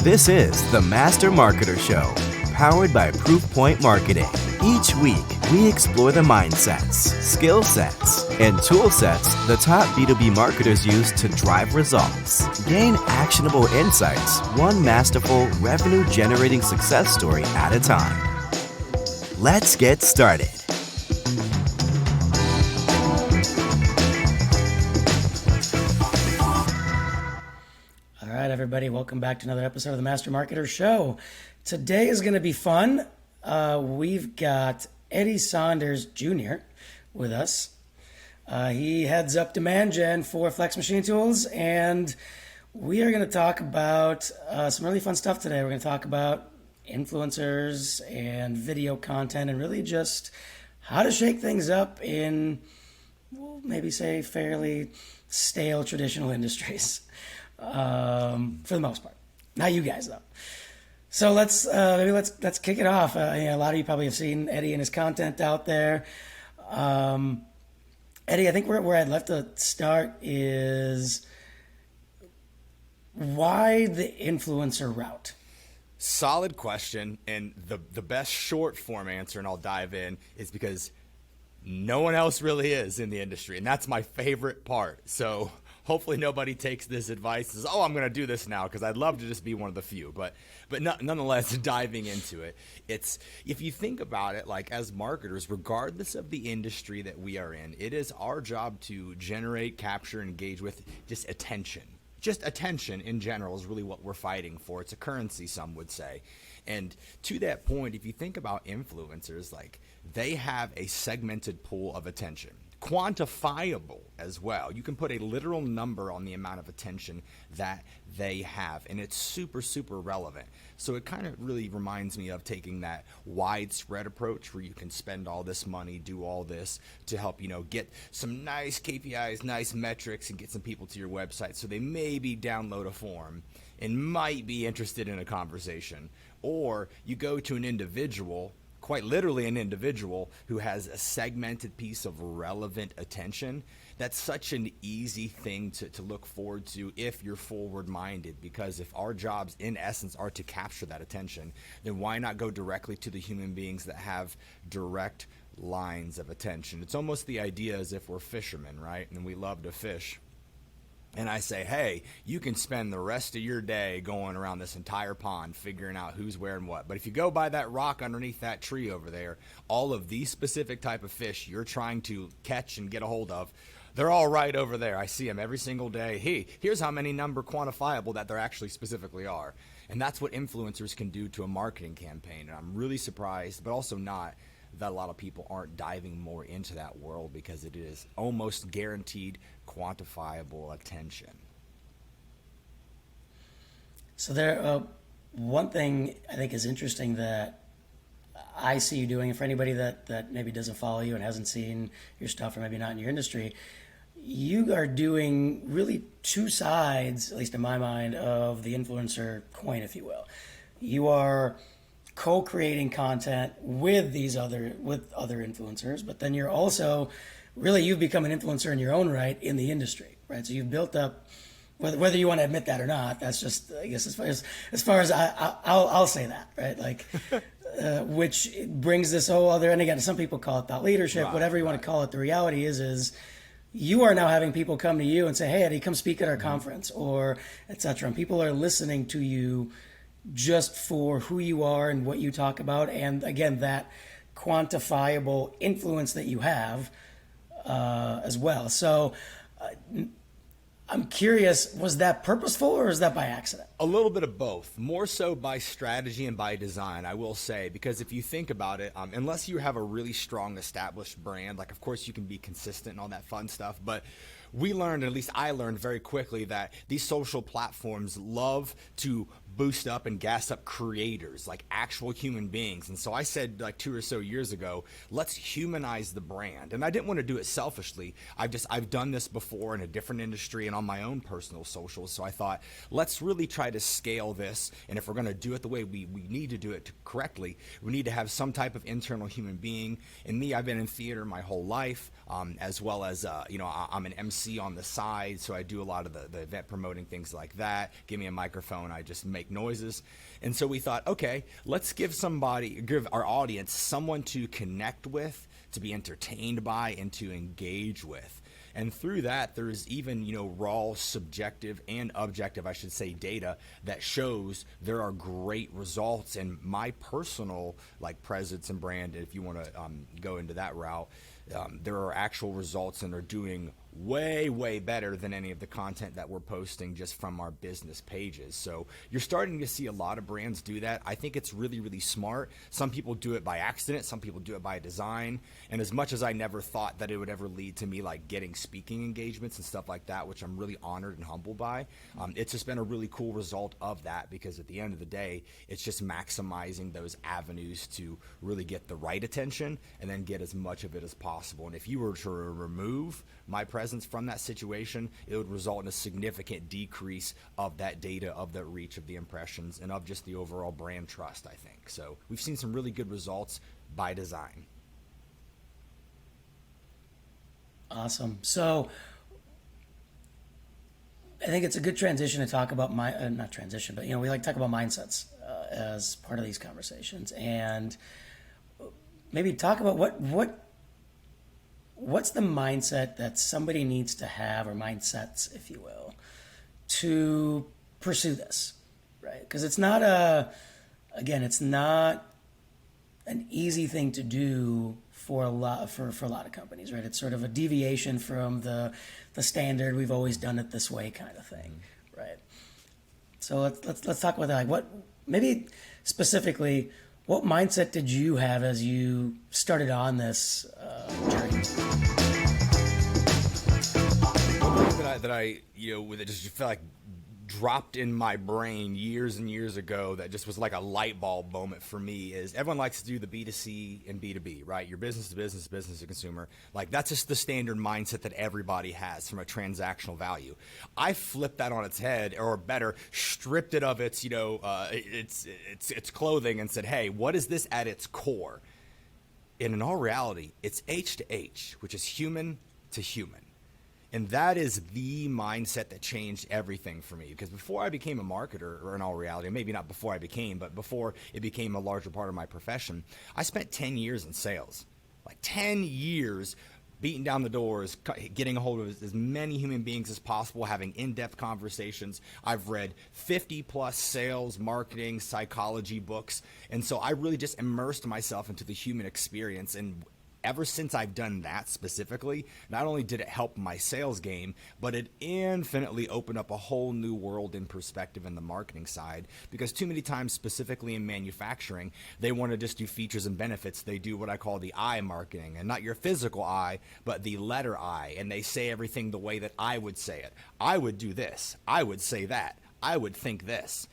This is the Master Marketer Show, powered by Proofpoint Marketing. Each week, we explore the mindsets, skill sets, and tool sets the top B2B marketers use to drive results. Gain actionable insights, one masterful, revenue-generating success story at a time. Let's get started. All right, everybody, welcome back to another episode of the Master Marketer Show. Today is going to be fun. We've got Eddie Saunders Jr. with us. He heads up demand gen for Flex Machine Tools, and we are going to talk about some really fun stuff today. We're going to talk about influencers and video content and really just how to shake things up in, we'll maybe say, fairly stale traditional industries. For the most part, not you guys though. So let's kick it off. A lot of you probably have seen Eddie and his content out there. Eddie, I think where I'd love to start is why the influencer route? Solid question, and the best short form answer, and I'll dive in, is because no one else really is in the industry, and that's my favorite part. So hopefully nobody takes this advice and says, oh, I'm going to do this now, because I'd love to just be one of the few. But nonetheless, diving into it, it's, if you think about it, like as marketers, regardless of the industry that we are in, it is our job to generate, capture, engage with just attention. Just attention in general is really what we're fighting for. It's a currency, some would say. And to that point, if you think about influencers, like they have a segmented pool of attention. Quantifiable as well. You can put a literal number on the amount of attention that they have, and it's super, super relevant. So it kind of really reminds me of taking that widespread approach where you can spend all this money, do all this to help, get some nice KPIs, nice metrics, and get some people to your website so they maybe download a form and might be interested in a conversation. Or you go to an individual, quite literally an individual who has a segmented piece of relevant attention. That's such an easy thing to look forward to if you're forward-minded, because if our jobs in essence are to capture that attention, then why not go directly to the human beings that have direct lines of attention? It's almost the idea as if we're fishermen, right? And we love to fish. And I say, hey, you can spend the rest of your day going around this entire pond figuring out who's where and what. But if you go by that rock underneath that tree over there, all of these specific type of fish you're trying to catch and get a hold of, they're all right over there. I see them every single day. Hey, here's how many number quantifiable that there actually specifically are. And that's what influencers can do to a marketing campaign. And I'm really surprised, but also not, that a lot of people aren't diving more into that world, because it is almost guaranteed quantifiable attention. So there, one thing I think is interesting that I see you doing, and for anybody that maybe doesn't follow you and hasn't seen your stuff, or maybe not in your industry, you are doing really two sides, at least in my mind, of the influencer coin, if you will. You are co-creating content with other influencers, but then you're also you've become an influencer in your own right in the industry, right? So you've built up, whether you want to admit that or not, that's just, I guess, as far as I'll say that, right? Like, which brings this whole other, and again, some people call it thought leadership, whatever you want to call it. The reality is you are now having people come to you and say, hey, Eddie, come speak at our conference, or et cetera. And people are listening to you just for who you are and what you talk about, and again, that quantifiable influence that you have as well. So I'm curious, was that purposeful or is that by accident? A little bit of both, more so by strategy and by design, I will say, because if you think about it, unless you have a really strong established brand, like of course you can be consistent and all that fun stuff, but we learned, at least I learned very quickly, that these social platforms love to boost up and gas up creators, like actual human beings. And so I said, like 2 or so years ago, let's humanize the brand. And I didn't want to do it selfishly. I've done this before in a different industry and on my own personal socials. So I thought, let's really try to scale this. And if we're going to do it the way we need to do it correctly, we need to have some type of internal human being. And me, I've been in theater my whole life, as well as, I'm an MC on the side. So I do a lot of the event promoting, things like that. Give me a microphone, I just make make noises. And so we thought, okay, let's give our audience someone to connect with, to be entertained by, and to engage with. And through that, there's even, raw, subjective, and objective, I should say, data that shows there are great results. And my personal, presence and brand, if you want to go into that route, there are actual results, and they're doing way, way better than any of the content that we're posting just from our business pages. So you're starting to see a lot of brands do that. I think it's really, really smart. Some people do it by accident. Some people do it by design. And as much as I never thought that it would ever lead to me getting speaking engagements and stuff like that, which I'm really honored and humbled by, it's just been a really cool result of that, because at the end of the day, it's just maximizing those avenues to really get the right attention and then get as much of it as possible. And if you were to remove my presence from that situation, it would result in a significant decrease of that data, of the reach, of the impressions, and of just the overall brand trust, I think. So we've seen some really good results by design. Awesome. So I think it's a good transition to talk about not transition, but we like to talk about mindsets as part of these conversations, and maybe talk about what's the mindset that somebody needs to have, or mindsets, if you will, to pursue this, right? Because it's not it's not an easy thing to do for a lot of companies, right? It's sort of a deviation from the standard. We've always done it this way, kind of thing, right? So let's talk about that. What, maybe specifically, what mindset did you have as you started on this journey? One thing that I with it just felt like dropped in my brain years and years ago, that just was like a light bulb moment for me, is everyone likes to do the B2C and B2B, right? Your business to business, business to consumer. That's just the standard mindset that everybody has from a transactional value. I flipped that on its head, or better, stripped it of its, its clothing, and said, hey, what is this at its core? And in all reality, it's H to H, which is human to human. And that is the mindset that changed everything for me. Because before I became a marketer, or in all reality, maybe not before I became, but before it became a larger part of my profession, I spent 10 years in sales. 10 years beating down the doors, getting a hold of as many human beings as possible, having in-depth conversations. I've read 50 plus sales, marketing, psychology books. And so I really just immersed myself into the human experience. And ever since I've done that specifically, not only did it help my sales game, but it infinitely opened up a whole new world in perspective in the marketing side. Because too many times, specifically in manufacturing, they want to just do features and benefits. They do what I call the I marketing, and not your physical I, but the letter I. And they say everything the way that I would say it. I would do this. I would say that. I would think this.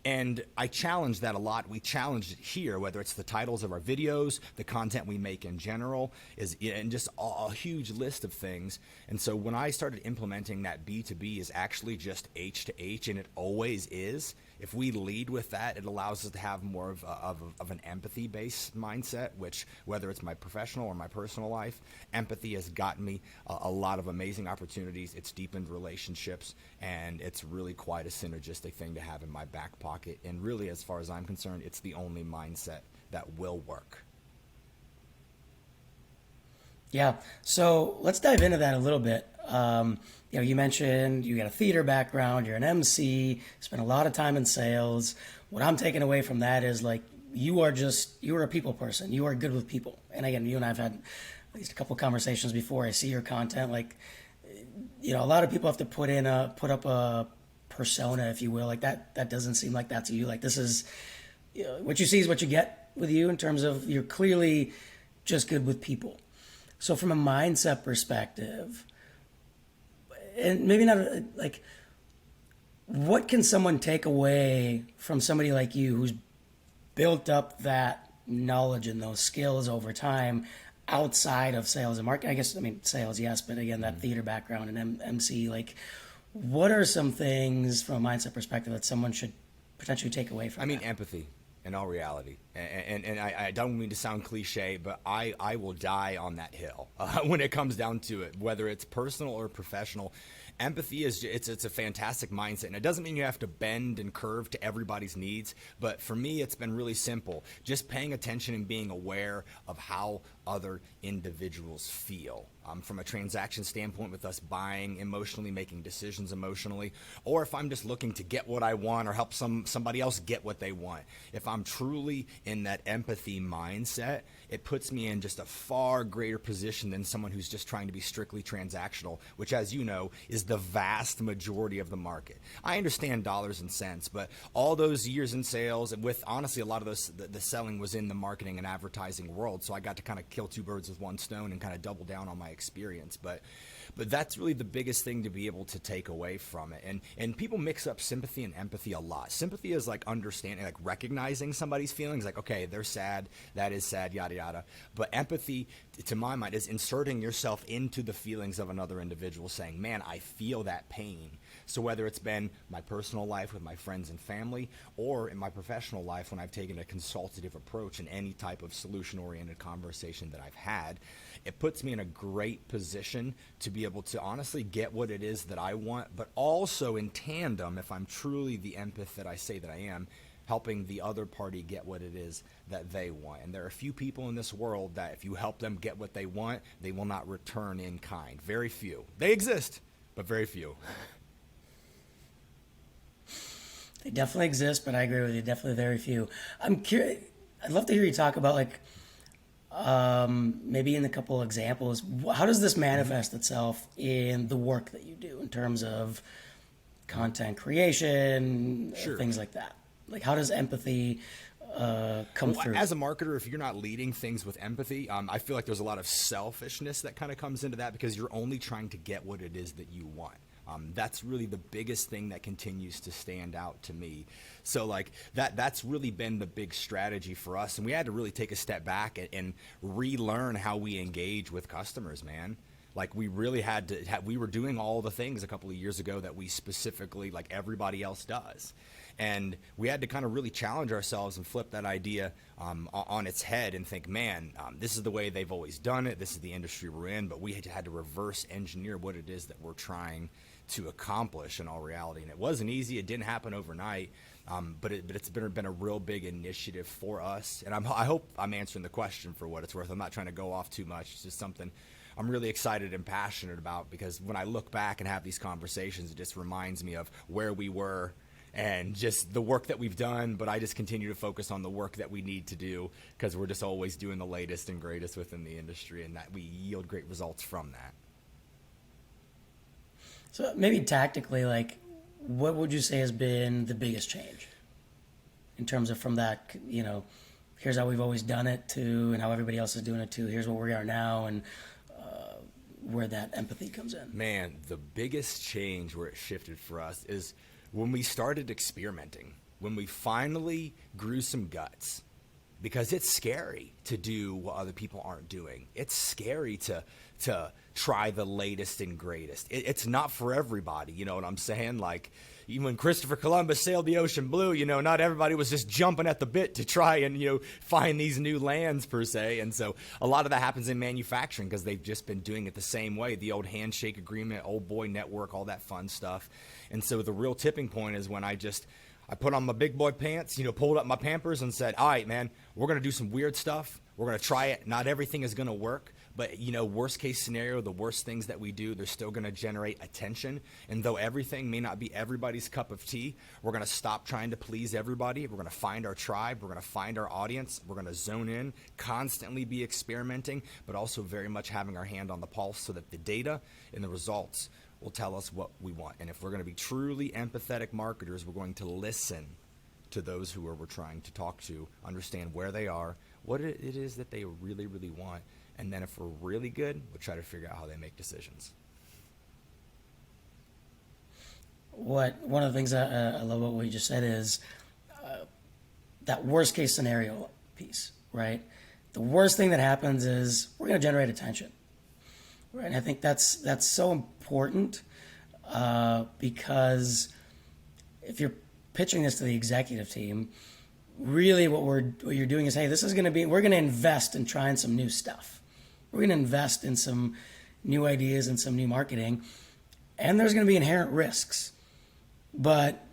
And I challenge that a lot. We challenge it here, whether it's the titles of our videos, the content we make in general, and just a huge list of things. And so when I started implementing that B2B is actually just H to H, and it always is. If we lead with that, it allows us to have more of an empathy-based mindset, which, whether it's my professional or my personal life, empathy has gotten me a lot of amazing opportunities. It's deepened relationships, and it's really quite a synergistic thing to have in my back pocket. And really, as far as I'm concerned, it's the only mindset that will work. Yeah. So let's dive into that a little bit. You mentioned you got a theater background, you're an MC, spent a lot of time in sales. What I'm taking away from that is you are a people person. You are good with people. And again, you and I've had at least a couple of conversations before. I see your content. A lot of people have to put up a persona, if you will. That doesn't seem like that's you. This is, what you see is what you get with you, in terms of you're clearly just good with people. So from a mindset perspective, and maybe not what can someone take away from somebody like you who's built up that knowledge and those skills over time outside of sales and marketing? Sales, yes, but again, that theater background and MC, what are some things from a mindset perspective that someone should potentially take away from that? Empathy. In all reality, and I don't mean to sound cliche, but I will die on that hill when it comes down to it, whether it's personal or professional. Empathy is it's a fantastic mindset, and it doesn't mean you have to bend and curve to everybody's needs, but for me it's been really simple, just paying attention and being aware of how other individuals feel, from a transaction standpoint, with us buying emotionally, making decisions emotionally, or if I'm just looking to get what I want or help somebody else get what they want. If I'm truly in that empathy mindset, it puts me in just a far greater position than someone who's just trying to be strictly transactional, which, as you know, is the vast majority of the market. I understand dollars and cents, but all those years in sales, and with honestly a lot of those, the selling was in the marketing and advertising world, so I got to kind of kill two birds with one stone and kind of double down on my experience. But that's really the biggest thing to be able to take away from it. And people mix up sympathy and empathy a lot. Sympathy is like understanding, like recognizing somebody's feelings, like, okay, they're sad, that is sad, yada yada. But empathy, to my mind, is inserting yourself into the feelings of another individual, saying, man, I feel that pain. So whether it's been my personal life with my friends and family, or in my professional life when I've taken a consultative approach in any type of solution-oriented conversation that I've had, it puts me in a great position to be able to honestly get what it is that I want, but also in tandem, if I'm truly the empath that I say that I am, helping the other party get what it is that they want. And there are a few people in this world that if you help them get what they want, they will not return in kind. Very few. They exist, but very few. They definitely exist, but I agree with you. Definitely very few. I'm curious. I'd love to hear you talk about, like, maybe in a couple examples, how does this manifest itself in the work that you do in terms of content creation, things like that? Like, how does empathy come through? As a marketer, if you're not leading things with empathy, I feel like there's a lot of selfishness that kind of comes into that, because you're only trying to get what it is that you want. That's really the biggest thing that continues to stand out to me. So like that's really been the big strategy for us. And we had to really take a step back and relearn how we engage with customers, man. Like we really had to, we were doing all the things a couple of years ago that we specifically, like everybody else does. And we had to kind of really challenge ourselves and flip that idea on its head and think, man, this is the way they've always done it. This is the industry we're in. But we had to reverse engineer what it is that we're trying to accomplish in all reality. And it wasn't easy. It didn't happen overnight. But it's been a real big initiative for us. And I hope I'm answering the question for what it's worth. I'm not trying to go off too much. It's just something I'm really excited and passionate about, because when I look back and have these conversations, it just reminds me of where we were and just the work that we've done. But I just continue to focus on the work that we need to do, because we're just always doing the latest and greatest within the industry, and that we yield great results from that. So maybe tactically, like, what would you say has been the biggest change in terms of from that, you know, here's how we've always done it to, and how everybody else is doing it to, here's where we are now, and where that empathy comes in? Man, the biggest change where it shifted for us is when we started experimenting, when we finally grew some guts. Because it's scary to do what other people aren't doing. It's scary to try the latest and greatest. It's not for everybody, you know what I'm saying? Like, even when Christopher Columbus sailed the ocean blue, you know, not everybody was just jumping at the bit to try and, you know, find these new lands per se. And so a lot of that happens in manufacturing, because they've just been doing it the same way. The old handshake agreement, old boy network, all that fun stuff. And so the real tipping point is when I put on my big boy pants, you know, pulled up my Pampers and said, all right, man, we're going to do some weird stuff. We're going to try it. Not everything is going to work, but, you know, worst case scenario, the worst things that we do, they're still going to generate attention. And though everything may not be everybody's cup of tea, we're going to stop trying to please everybody. We're going to find our tribe. We're going to find our audience. We're going to zone in, constantly be experimenting, but also very much having our hand on the pulse so that the data and the results will tell us what we want. And if we're going to be truly empathetic marketers, we're going to listen to those who we're trying to talk to, understand where they are, what it is that they really, really want. And then if we're really good, we'll try to figure out how they make decisions. One of the things I love about what you just said is that worst case scenario piece, right? The worst thing that happens is we're going to generate attention. Right, and I think that's so important because if you're pitching this to the executive team, really what you're doing is, hey, we're going to invest in trying some new stuff. We're going to invest in some new ideas and some new marketing. and there's going to be inherent risks. But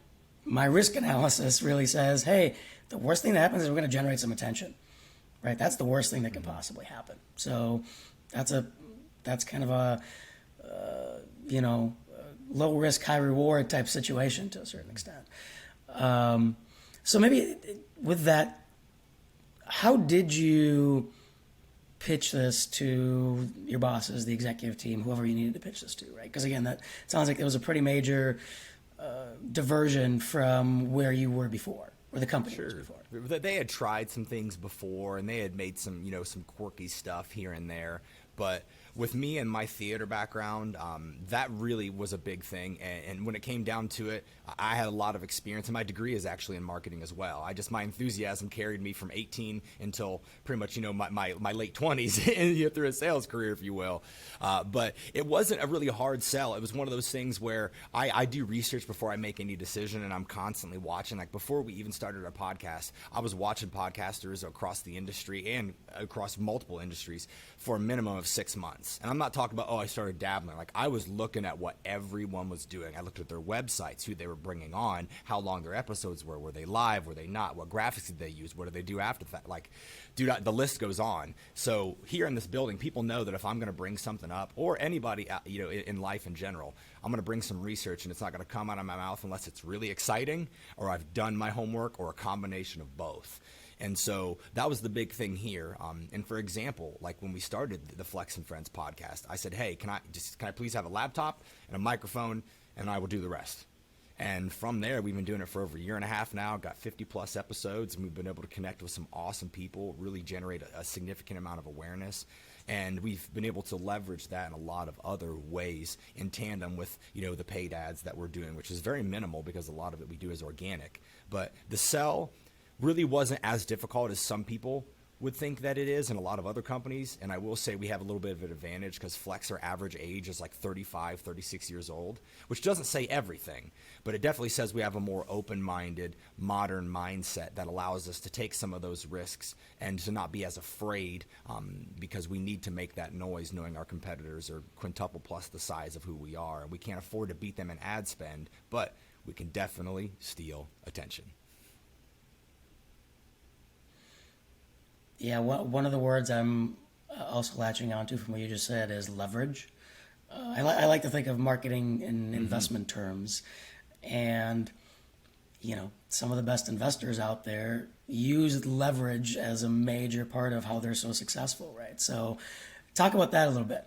my risk analysis really says, hey, the worst thing that happens is we're going to generate some attention, right? That's the worst thing that can possibly happen. So that's kind of a low risk, high reward type situation to a certain extent. So maybe with that, how did you pitch this to your bosses, the executive team, whoever you needed to pitch this to, right? Because again, that sounds like it was a pretty major diversion from where you were before, where the company was before. They had tried some things before, and they had made some, some quirky stuff here and there. But with me and my theater background, that really was a big thing. And when it came down to it, I had a lot of experience, and my degree is actually in marketing as well. My enthusiasm carried me from 18 until pretty much, my late 20s through a sales career, if you will. But it wasn't a really hard sell. It was one of those things where I do research before I make any decision, and I'm constantly watching. Like before we even started our podcast, I was watching podcasters across the industry and across multiple industries for a minimum of 6 months. And I'm not talking about, I started dabbling. Like I was looking at what everyone was doing. I looked at their websites, who they were bringing on, how long their episodes were they live, were they not, what graphics did they use, what did they do after that? Like, dude, the list goes on. So here in this building, people know that if I'm going to bring something up, or anybody, in life in general, I'm going to bring some research, and it's not going to come out of my mouth unless it's really exciting, or I've done my homework, or a combination of both. And so that was the big thing here. And for example, like when we started the Flex and Friends podcast, I said, hey, can I please have a laptop and a microphone, and I will do the rest. And from there, we've been doing it for over a year and a half now, got 50 plus episodes, and we've been able to connect with some awesome people, really generate a significant amount of awareness. And we've been able to leverage that in a lot of other ways in tandem with, the paid ads that we're doing, which is very minimal because a lot of it we do is organic. But the sell really wasn't as difficult as some people would think that it is, and a lot of other companies. And I will say we have a little bit of an advantage because Flex, our average age is like 35, 36 years old, which doesn't say everything, but it definitely says we have a more open-minded, modern mindset that allows us to take some of those risks and to not be as afraid, because we need to make that noise knowing our competitors are quintuple plus the size of who we are. And we can't afford to beat them in ad spend, but we can definitely steal attention. Yeah, one of the words I'm also latching onto from what you just said is leverage. I like to think of marketing in investment terms, and some of the best investors out there use leverage as a major part of how they're so successful, right? So, talk about that a little bit.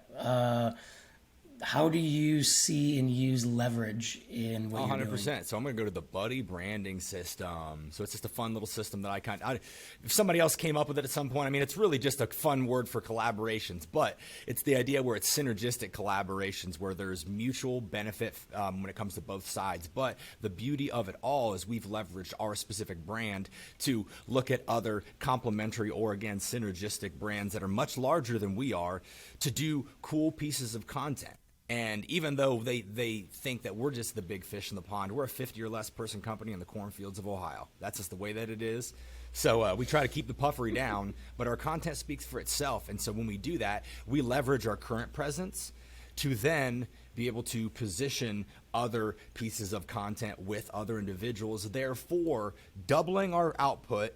How do you see and use leverage in what you're doing? 100%. So I'm going to go to the Buddy branding system. So it's just a fun little system that if somebody else came up with it at some point, it's really just a fun word for collaborations, but it's the idea where it's synergistic collaborations where there's mutual benefit when it comes to both sides. But the beauty of it all is we've leveraged our specific brand to look at other complementary or, again, synergistic brands that are much larger than we are to do cool pieces of content. And even though they think that we're just the big fish in the pond, we're a 50 or less person company in the cornfields of Ohio. That's just the way that it is. So we try to keep the puffery down, but our content speaks for itself. And so when we do that, we leverage our current presence to then be able to position other pieces of content with other individuals, therefore doubling our output,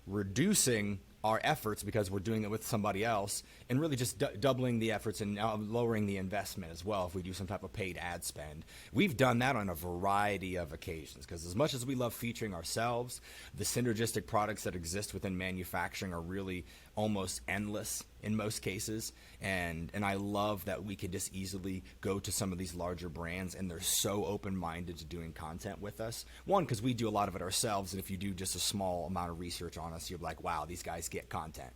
reducing our efforts because we're doing it with somebody else, and really just doubling the efforts and lowering the investment as well if we do some type of paid ad spend. We've done that on a variety of occasions because as much as we love featuring ourselves, the synergistic products that exist within manufacturing are really almost endless in most cases, and I love that we could just easily go to some of these larger brands and they're so open-minded to doing content with us. One, because we do a lot of it ourselves, and if you do just a small amount of research on us, you're like, wow, these guys get content.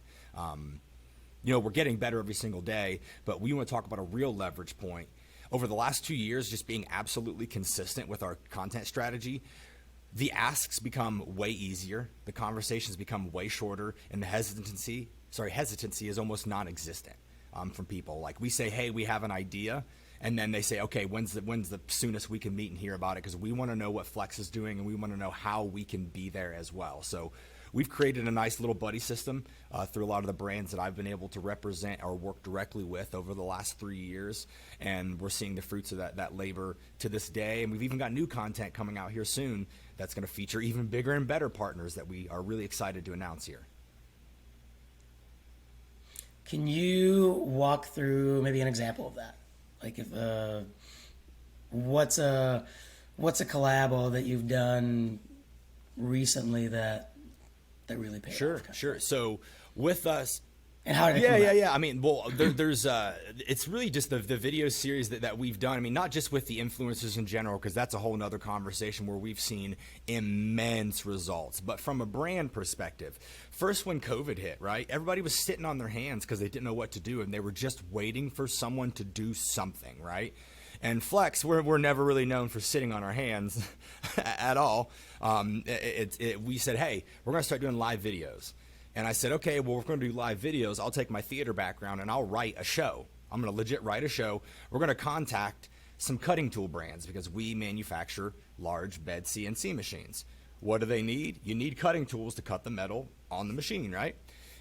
We're getting better every single day, but we want to talk about a real leverage point. Over the last 2 years, just being absolutely consistent with our content strategy, the asks become way easier, the conversations become way shorter, and the hesitancy is almost non-existent from people. Like we say, hey, we have an idea, and then they say, okay, when's the soonest we can meet and hear about it? Because we want to know what Flex is doing, and we want to know how we can be there as well. So we've created a nice little buddy system through a lot of the brands that I've been able to represent or work directly with over the last 3 years. And we're seeing the fruits of that labor to this day. And we've even got new content coming out here soon that's going to feature even bigger and better partners that we are really excited to announce here. Can you walk through maybe an example of that? Like, if what's a collabo that you've done recently that really paid off? Sure. So with us, and how did it come about? Yeah. I mean, well, there's it's really just the video series that we've done. I mean, not just with the influencers in general, because that's a whole nother conversation where we've seen immense results. But from a brand perspective, first when COVID hit, right, everybody was sitting on their hands because they didn't know what to do, and they were just waiting for someone to do something, right? And Flex, we're never really known for sitting on our hands at all. We said, hey, we're going to start doing live videos. And I said, okay, well, we're going to do live videos. I'll take my theater background and I'll write a show. I'm going to legit write a show. We're going to contact some cutting tool brands because we manufacture large bed CNC machines. What do they need? You need cutting tools to cut the metal on the machine, right?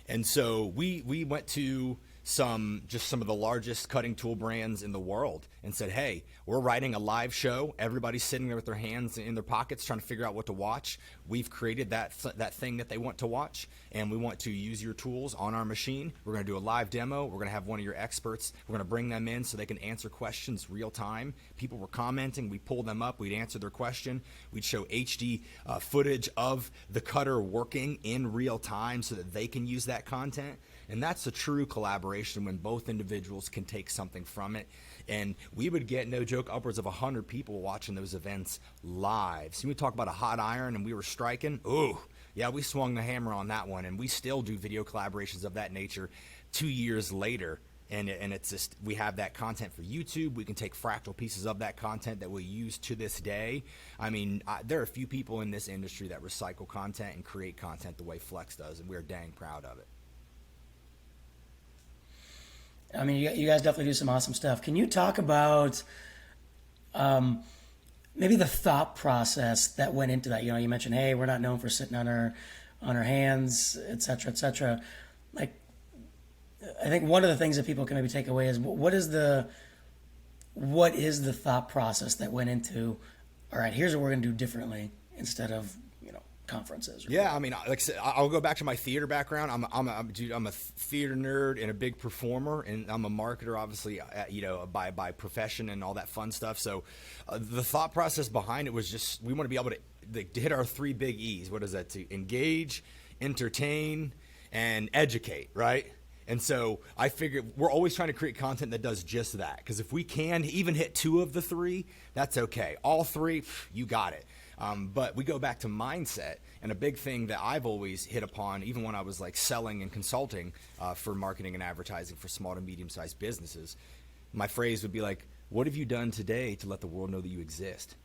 And so we went to some of the largest cutting tool brands in the world and said, hey, we're writing a live show. Everybody's sitting there with their hands in their pockets trying to figure out what to watch. We've created that thing that they want to watch, and we want to use your tools on our machine. We're going to do a live demo. We're going to have one of your experts. We're going to bring them in so they can answer questions real time. People were commenting. We pulled them up. We'd answer their question. We'd show HD footage of the cutter working in real time so that they can use that content. And that's a true collaboration when both individuals can take something from it. And we would get, no joke, upwards of 100 people watching those events live. So we talk about a hot iron and we were striking. Ooh, yeah, we swung the hammer on that one. And we still do video collaborations of that nature 2 years later. And it's just, we have that content for YouTube. We can take fractal pieces of that content that we use to this day. I mean, there are a few people in this industry that recycle content and create content the way Flex does, and we're dang proud of it. I mean, you guys definitely do some awesome stuff. Can you talk about maybe the thought process that went into that? You know, you mentioned, hey, we're not known for sitting on our hands, et cetera, et cetera. Like, I think one of the things that people can maybe take away is what is the thought process that went into, all right, here's what we're going to do differently instead of, conferences. Yeah, I mean, like I said, I'll go back to my theater background. I'm a theater nerd and a big performer, and I'm a marketer, obviously, by profession and all that fun stuff. So the thought process behind it was just we want to be able to hit our 3 big E's. What is that? To engage, entertain, and educate, right? And so I figured we're always trying to create content that does just that. Because if we can even hit 2 of the 3, that's okay. All 3, you got it. But we go back to mindset, and a big thing that I've always hit upon, even when I was like selling and consulting for marketing and advertising for small to medium-sized businesses, my phrase would be like, what have you done today to let the world know that you exist?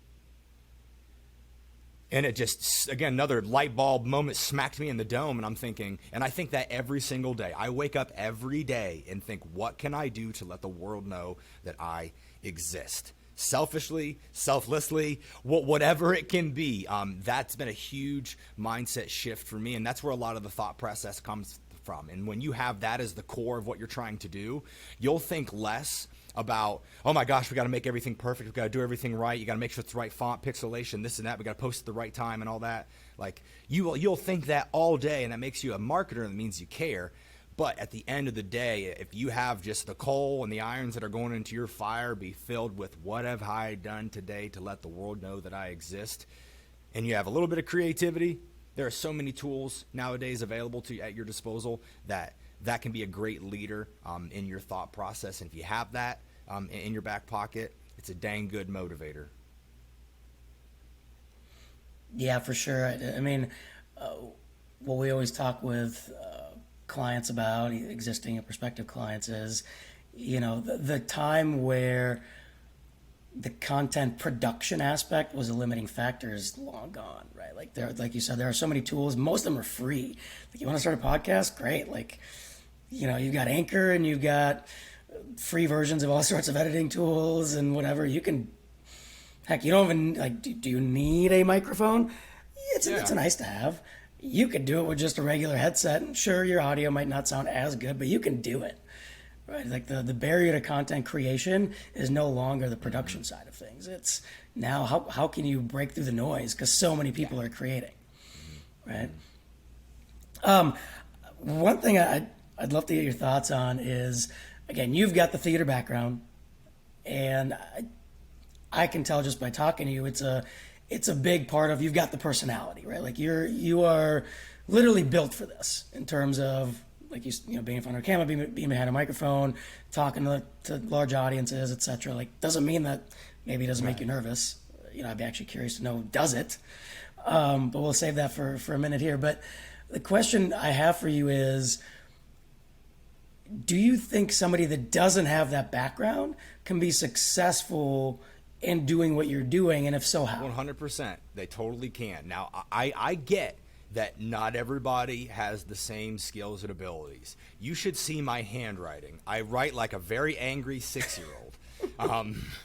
And it just, again, another light bulb moment smacked me in the dome, and I'm thinking, and I think that every single day. I wake up every day and think, what can I do to let the world know that I exist? Selfishly, selflessly, whatever it can be. That's been a huge mindset shift for me, and that's where a lot of the thought process comes from. And when you have that as the core of what you're trying to do, you'll think less about, oh my gosh, we got to make everything perfect, we got to do everything right, you got to make sure it's the right font, pixelation, this and that, we got to post at the right time and all that. Like, you'll think that all day, and that makes you a marketer, and it means you care. But at the end of the day, if you have just the coal and the irons that are going into your fire be filled with what have I done today to let the world know that I exist, and you have a little bit of creativity, there are so many tools nowadays available to you at your disposal that can be a great leader in your thought process. And if you have that in your back pocket, it's a dang good motivator. Yeah, for sure. I mean, what we always talk with clients about, existing and prospective clients, is, the time where the content production aspect was a limiting factor is long gone, right? Like you said, there are so many tools. Most of them are free. Like, you want to start a podcast? Great. Like, you've got Anchor and you've got free versions of all sorts of editing tools and whatever. You can, heck, you don't even, do you need a microphone? It's a nice to have. You could do it with just a regular headset, and sure, your audio might not sound as good, but you can do it. Right? Like the barrier to content creation is no longer the production side of things. It's now how can you break through the noise because so many people are creating, right? One thing I'd love to get your thoughts on is, again, you've got the theater background, and I can tell just by talking to you, it's a big part of, you've got the personality, right? Like you are literally built for this in terms of, like being in front of a camera, being behind a microphone, talking to large audiences, etc. Like, doesn't mean that maybe it doesn't make you nervous. I'd be actually curious to know, does it? But we'll save that for a minute here. But the question I have for you is, do you think somebody that doesn't have that background can be successful in doing what you're doing? And if so, how? 100%. They totally can. Now, I get that not everybody has the same skills and abilities. You should see my handwriting. I write like a very angry 6-year-old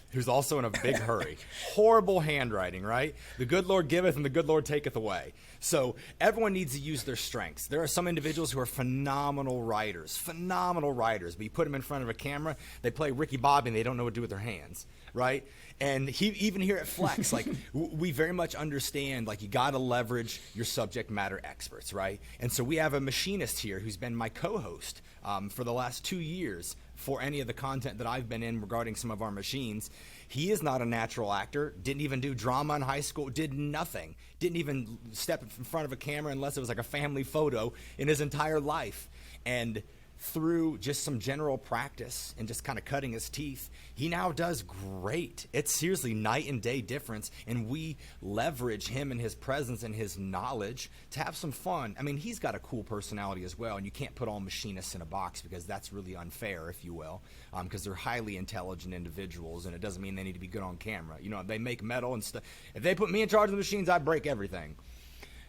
who's also in a big hurry. Horrible handwriting, right? The good Lord giveth and the good Lord taketh away. So everyone needs to use their strengths. There are some individuals who are phenomenal writers, but you put them in front of a camera, they play Ricky Bobby and they don't know what to do with their hands, right? And even here at Flex, like we very much understand, like, you got to leverage your subject matter experts, right? And so we have a machinist here who's been my co-host for the last 2 years for any of the content that I've been in regarding some of our machines. He is not a natural actor, didn't even do drama in high school, did nothing, didn't even step in front of a camera unless it was like a family photo in his entire life. And through just some general practice and just kind of cutting his teeth, he now does great. It's seriously night and day difference, and we leverage him and his presence and his knowledge to have some fun. I mean, he's got a cool personality as well, and you can't put all machinists in a box because that's really unfair, if you will, because they're highly intelligent individuals, and it doesn't mean they need to be good on camera. They make metal and stuff. If they put me in charge of the machines, I break everything.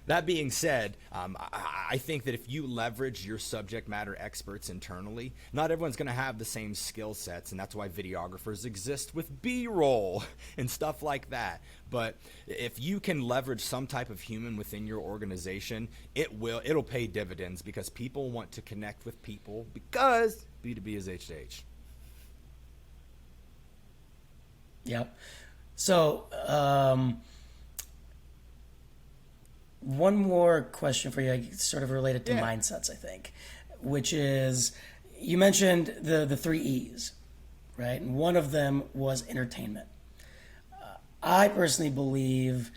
That being said, I think that if you leverage your subject matter experts internally, not everyone's going to have the same skill sets, and that's why videographers exist with B-roll and stuff like that. But if you can leverage some type of human within your organization, it'll pay dividends, because people want to connect with people, because B2B is H2H. Yep. So, one more question for you, sort of related to mindsets, I think, which is, you mentioned the 3 E's, right? And one of them was entertainment. I personally believe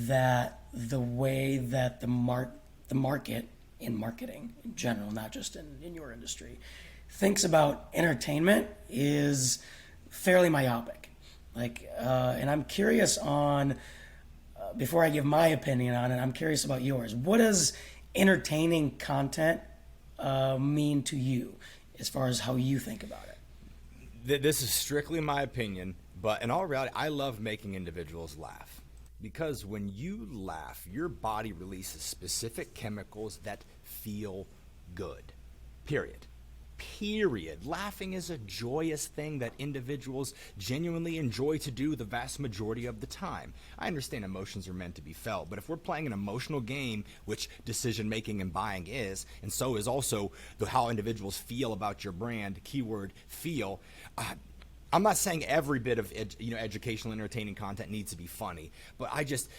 that the way that the market in marketing in general, not just in your industry, thinks about entertainment is fairly myopic. And I'm curious on, before I give my opinion on it, I'm curious about yours. What does entertaining content mean to you as far as how you think about it? This is strictly my opinion, but in all reality, I love making individuals laugh. Because when you laugh, your body releases specific chemicals that feel good. Period. Laughing is a joyous thing that individuals genuinely enjoy to do the vast majority of the time. I understand emotions are meant to be felt, but if we're playing an emotional game, which decision making and buying is, and so is also how individuals feel about your brand, keyword feel, I'm not saying every bit of educational, entertaining content needs to be funny, but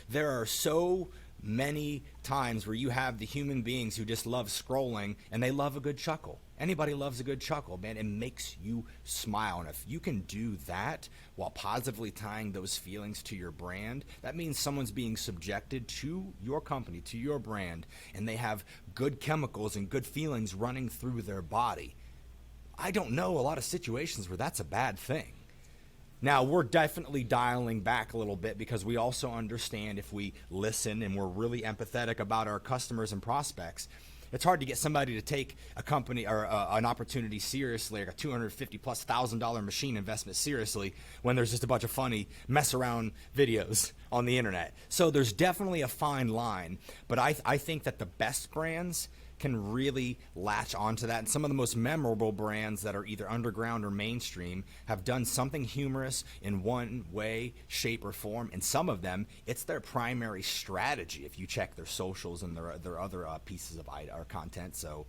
there are so many times where you have the human beings who just love scrolling, and they love a good chuckle. Anybody loves a good chuckle, man. It makes you smile. And if you can do that while positively tying those feelings to your brand, that means someone's being subjected to your company, to your brand, and they have good chemicals and good feelings running through their body. I don't know a lot of situations where that's a bad thing. Now, we're definitely dialing back a little bit, because we also understand, if we listen and we're really empathetic about our customers and prospects, it's hard to get somebody to take a company or an opportunity seriously, like a $250,000+ machine investment seriously, when there's just a bunch of funny mess around videos on the internet. So there's definitely a fine line, but I think that the best brands can really latch onto that. And some of the most memorable brands that are either underground or mainstream have done something humorous in one way, shape, or form. And some of them, it's their primary strategy if you check their socials and their other pieces of or content. So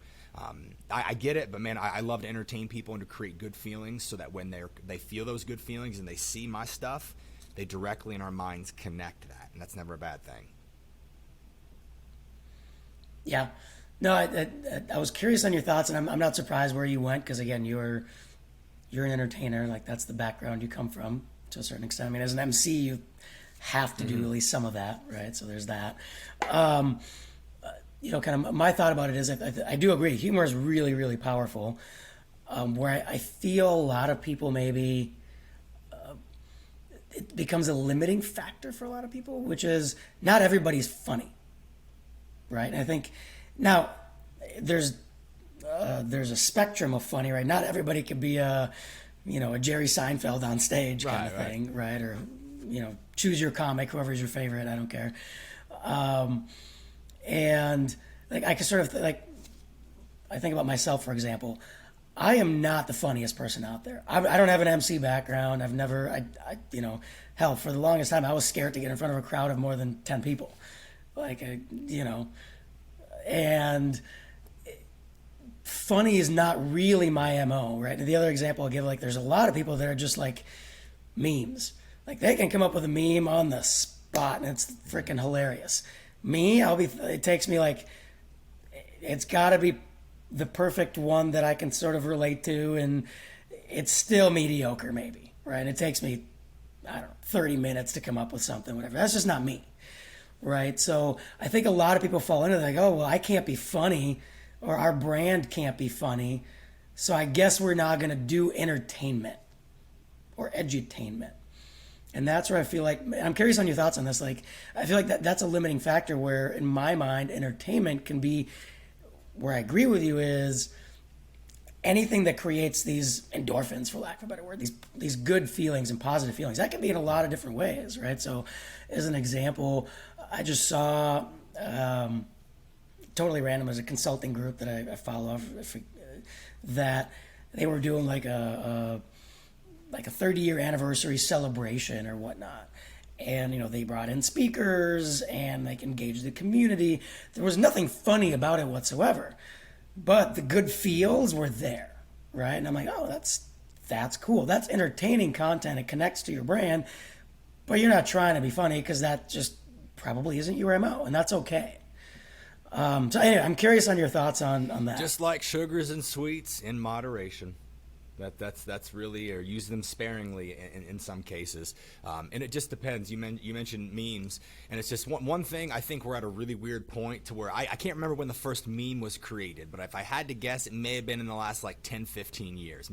I get it, but man, I love to entertain people and to create good feelings so that when they feel those good feelings and they see my stuff, they directly in our minds connect that. And that's never a bad thing. Yeah. No, I was curious on your thoughts, and I'm not surprised where you went, because again, you're an entertainer. Like, that's the background you come from to a certain extent. I mean, as an MC, you have to do at least some of that, right? So there's that. Kind of my thought about it is I do agree. Humor is really, really powerful. Where I feel a lot of people maybe it becomes a limiting factor for a lot of people, which is not everybody's funny, right? And I think now there's a spectrum of funny, right? Not everybody could be a Jerry Seinfeld on stage kind of thing, right? Or choose your comic, whoever's your favorite. I don't care. And like I can sort of I think about myself, for example. I am not the funniest person out there. I don't have an MC background. I've never, hell, for the longest time, I was scared to get in front of a crowd of more than 10 people. And funny is not really my MO, right? And the other example I'll give, there's a lot of people that are just like memes. Like, they can come up with a meme on the spot and it's freaking hilarious. Me, it takes me it's gotta be the perfect one that I can sort of relate to, and it's still mediocre maybe, right? It takes me, 30 minutes to come up with something, whatever. That's just not me, right? So I think a lot of people fall into I can't be funny, or our brand can't be funny, so I guess we're not going to do entertainment or edutainment. And that's where I feel I'm curious on your thoughts on this. I feel like that's a limiting factor where, in my mind, entertainment can be, where I agree with you, is anything that creates these endorphins, for lack of a better word, these good feelings and positive feelings. That can be in a lot of different ways, right? So as an example, I just saw, totally random, as a consulting group that I follow, that they were doing a 30-year anniversary celebration or whatnot. And, they brought in speakers and engaged the community. There was nothing funny about it whatsoever, but the good feels were there, right? And I'm like, oh, that's cool. That's entertaining content. It connects to your brand, but you're not trying to be funny, because that just probably isn't your MO, and that's okay. So anyway, I'm curious on your thoughts on that. Just like sugars and sweets, in moderation. That's really, or use them sparingly in some cases, and it just depends. You mentioned memes, and it's just one thing. I think we're at a really weird point to where I can't remember when the first meme was created, but if I had to guess, it may have been in the last 10-15 years.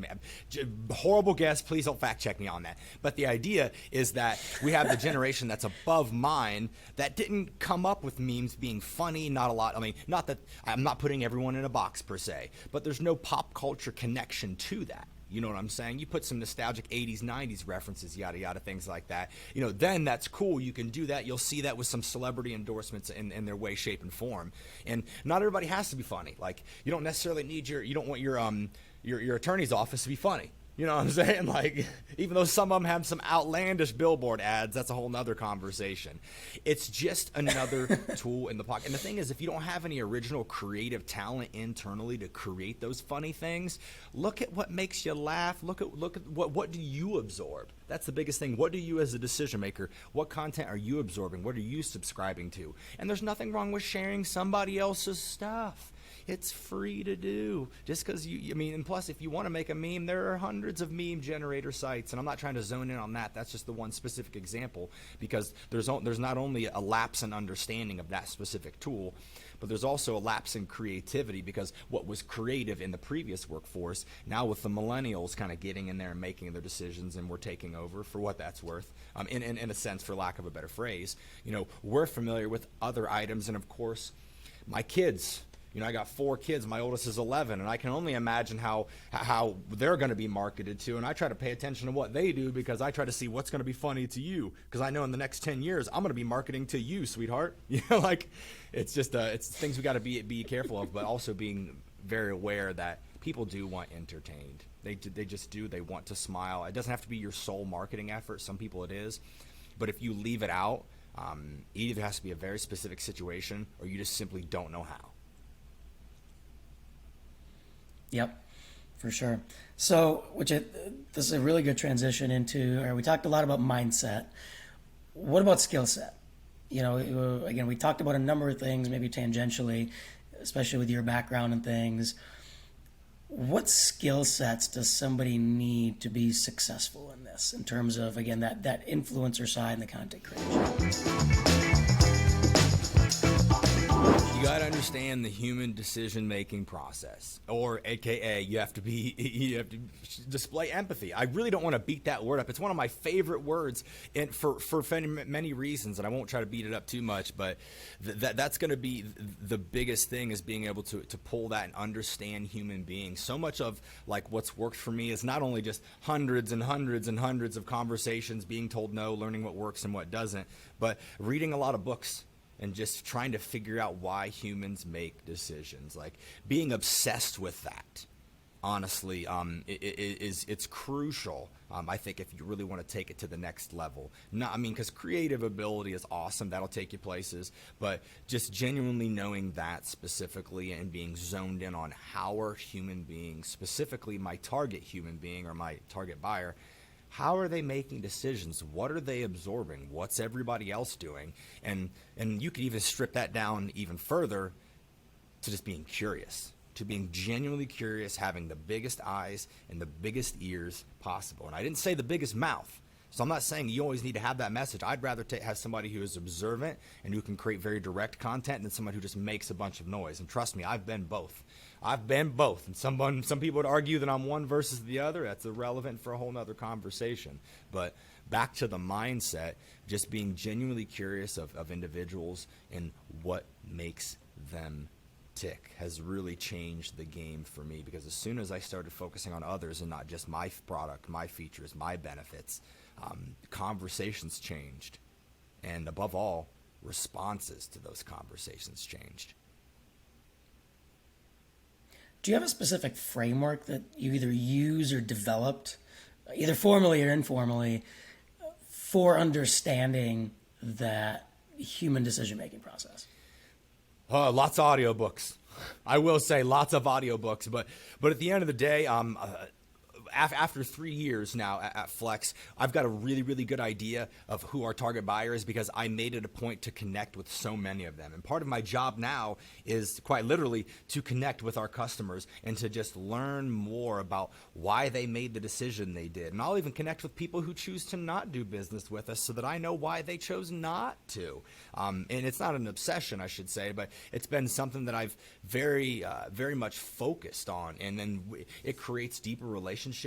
Horrible guess, please don't fact check me on that. But the idea is that we have the generation that's above mine that didn't come up with memes being funny. Not a lot. I mean, not that I'm not putting everyone in a box per se, but there's no pop culture connection to that. You know what I'm saying? You put some nostalgic 80s, 90s references, yada, yada, things like that. Then that's cool. You can do that. You'll see that with some celebrity endorsements in their way, shape, and form. And not everybody has to be funny. You don't necessarily need you don't want your attorney's office to be funny. You know what I'm saying? Even though some of them have some outlandish billboard ads, that's a whole nother conversation. It's just another tool in the pocket. And the thing is, if you don't have any original creative talent internally to create those funny things, look at what makes you laugh. Look at what do you absorb? That's the biggest thing. What do you, as a decision maker, what content are you absorbing? What are you subscribing to? And there's nothing wrong with sharing somebody else's stuff. It's free to do. Just because and plus, if you want to make a meme, there are hundreds of meme generator sites, and I'm not trying to zone in on that. That's just the one specific example, because there's not only a lapse in understanding of that specific tool, but there's also a lapse in creativity, because what was creative in the previous workforce, now with the millennials kind of getting in there and making their decisions, and we're taking over for what that's worth, in a sense, for lack of a better phrase, we're familiar with other items, and of course, my kids, I got 4 kids. My oldest is 11, and I can only imagine how they're going to be marketed to. And I try to pay attention to what they do because I try to see what's going to be funny to you. Because I know in the next 10 years, I'm going to be marketing to you, sweetheart. Like it's just it's things we got to be careful of, but also being very aware that people do want entertained. They just do. They want to smile. It doesn't have to be your sole marketing effort. Some people it is, but if you leave it out, it either has to be a very specific situation or you just simply don't know how. Yep, for sure. So, this is a really good transition into, we talked a lot about mindset. What about skill set? Again, we talked about a number of things, maybe tangentially, especially with your background and things. What skill sets does somebody need to be successful in this, in terms of, again, that influencer side and the content creation? You got to understand the human decision-making process, or AKA you have to display empathy. I really don't want to beat that word up. It's one of my favorite words, and for many reasons, and I won't try to beat it up too much, but that's going to be the biggest thing, is being able to pull that and understand human beings. So much of like what's worked for me is not only just hundreds and hundreds and hundreds of conversations, being told no, learning what works and what doesn't, but reading a lot of books and just trying to figure out why humans make decisions. Like being obsessed with that, honestly, it's crucial. I think if you really want to take it to the next level. Because creative ability is awesome. That'll take you places. But just genuinely knowing that specifically and being zoned in on how are human beings, specifically my target human being or my target buyer, how are they making decisions? What are they absorbing? What's everybody else doing? And you could even strip that down even further to just being curious, to being genuinely curious, having the biggest eyes and the biggest ears possible. And I didn't say the biggest mouth. So I'm not saying you always need to have that message. I'd rather have somebody who is observant and who can create very direct content than somebody who just makes a bunch of noise. And trust me, I've been both. And some people would argue that I'm one versus the other. That's irrelevant for a whole nother conversation. But back to the mindset, just being genuinely curious of individuals and what makes them tick has really changed the game for me, because as soon as I started focusing on others and not just my product, my features, my benefits, conversations changed. And above all, responses to those conversations changed. Do you have a specific framework that you either use or developed, either formally or informally, for understanding that human decision-making process? Lots of audiobooks. I will say lots of audiobooks, but at the end of the day, after 3 years now at Flex, I've got a really, really good idea of who our target buyer is, because I made it a point to connect with so many of them. And part of my job now is quite literally to connect with our customers and to just learn more about why they made the decision they did. And I'll even connect with people who choose to not do business with us so that I know why they chose not to. And it's not an obsession, I should say, but it's been something that I've very much focused on. And then it creates deeper relationships,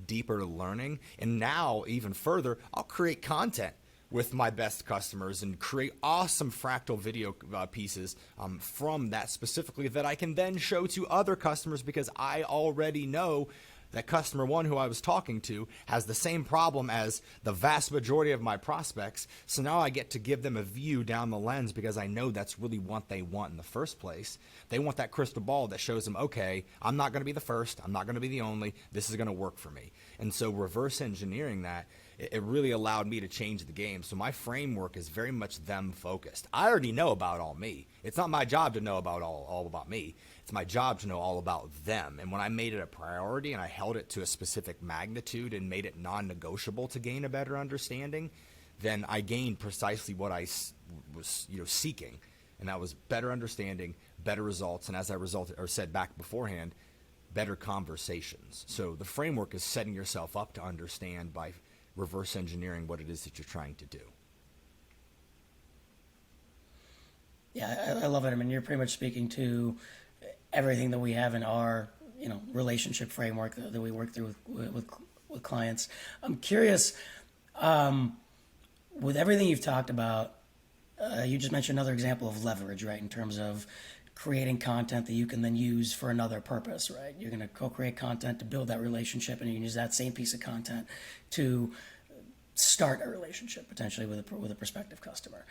deeper learning, and now even further, I'll create content with my best customers and create awesome fractal video pieces from that specifically that I can then show to other customers, because I already know that customer one who I was talking to has the same problem as the vast majority of my prospects. So now I get to give them a view down the lens, because I know that's really what they want in the first place. They want that crystal ball that shows them, okay, I'm not going to be the first, I'm not going to be the only, this is going to work for me. And so reverse engineering that, it really allowed me to change the game. So my framework is very much them focused. I already know about all me. It's not my job to know about all about me. It's my job to know all about them. And when I made it a priority and I held it to a specific magnitude and made it non-negotiable to gain a better understanding, then I gained precisely what I was seeking. And that was better understanding, better results, and as I said back beforehand, better conversations. So the framework is setting yourself up to understand by reverse engineering what it is that you're trying to do. Yeah, I love it. I mean, you're pretty much speaking to everything that we have in our, relationship framework that we work through with clients. I'm curious, with everything you've talked about, you just mentioned another example of leverage, right? In terms of creating content that you can then use for another purpose, right? You're going to co-create content to build that relationship, and you can use that same piece of content to start a relationship potentially with a prospective customer.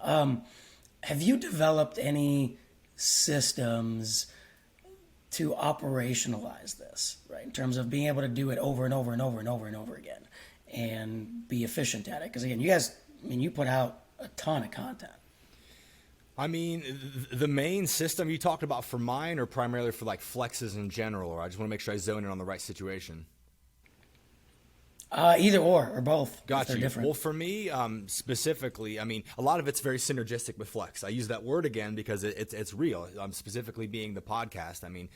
Have you developed any systems to operationalize this, right? In terms of being able to do it over and over and over and over and over again and be efficient at it? Because again, you guys, you put out a ton of content. I mean, the main system you talked about for mine or primarily for like flexes in general, or I just want to make sure I zone in on the right situation? Either or both. Got you. Different. Well, for me specifically, I mean, a lot of it's very synergistic with Flex. I use that word again because it's real. Specifically being the podcast. I mean,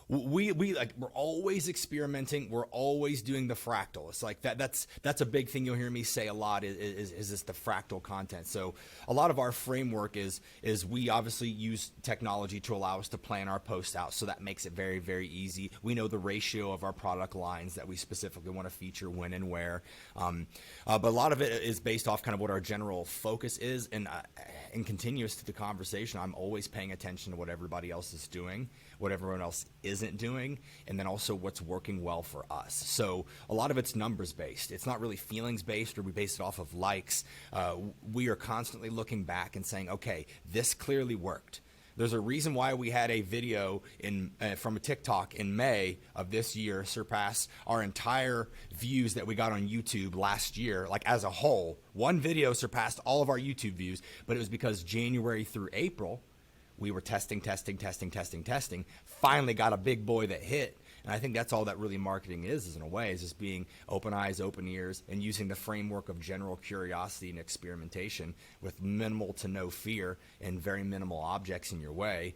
we're always experimenting. We're always doing the fractal. It's like that's a big thing you'll hear me say a lot is this the fractal content. So a lot of our framework is we obviously use technology to allow us to plan our posts out. So that makes it very, very easy. We know the ratio of our product lines that we specifically want to feature when and where, but a lot of it is based off kind of what our general focus is, and continuous to the conversation, I'm always paying attention to what everybody else is doing, what everyone else isn't doing, and then also what's working well for us. So a lot of it's numbers based. It's not really feelings based, or we base it off of likes. We are constantly looking back and saying, okay, this clearly worked. There's a reason why we had a video from a TikTok in May of this year surpass our entire views that we got on YouTube last year, like as a whole. One video surpassed all of our YouTube views, but it was because January through April, we were testing, finally got a big boy that hit. And I think that's all that really marketing is in a way, is just being open eyes, open ears, and using the framework of general curiosity and experimentation with minimal to no fear and very minimal objects in your way.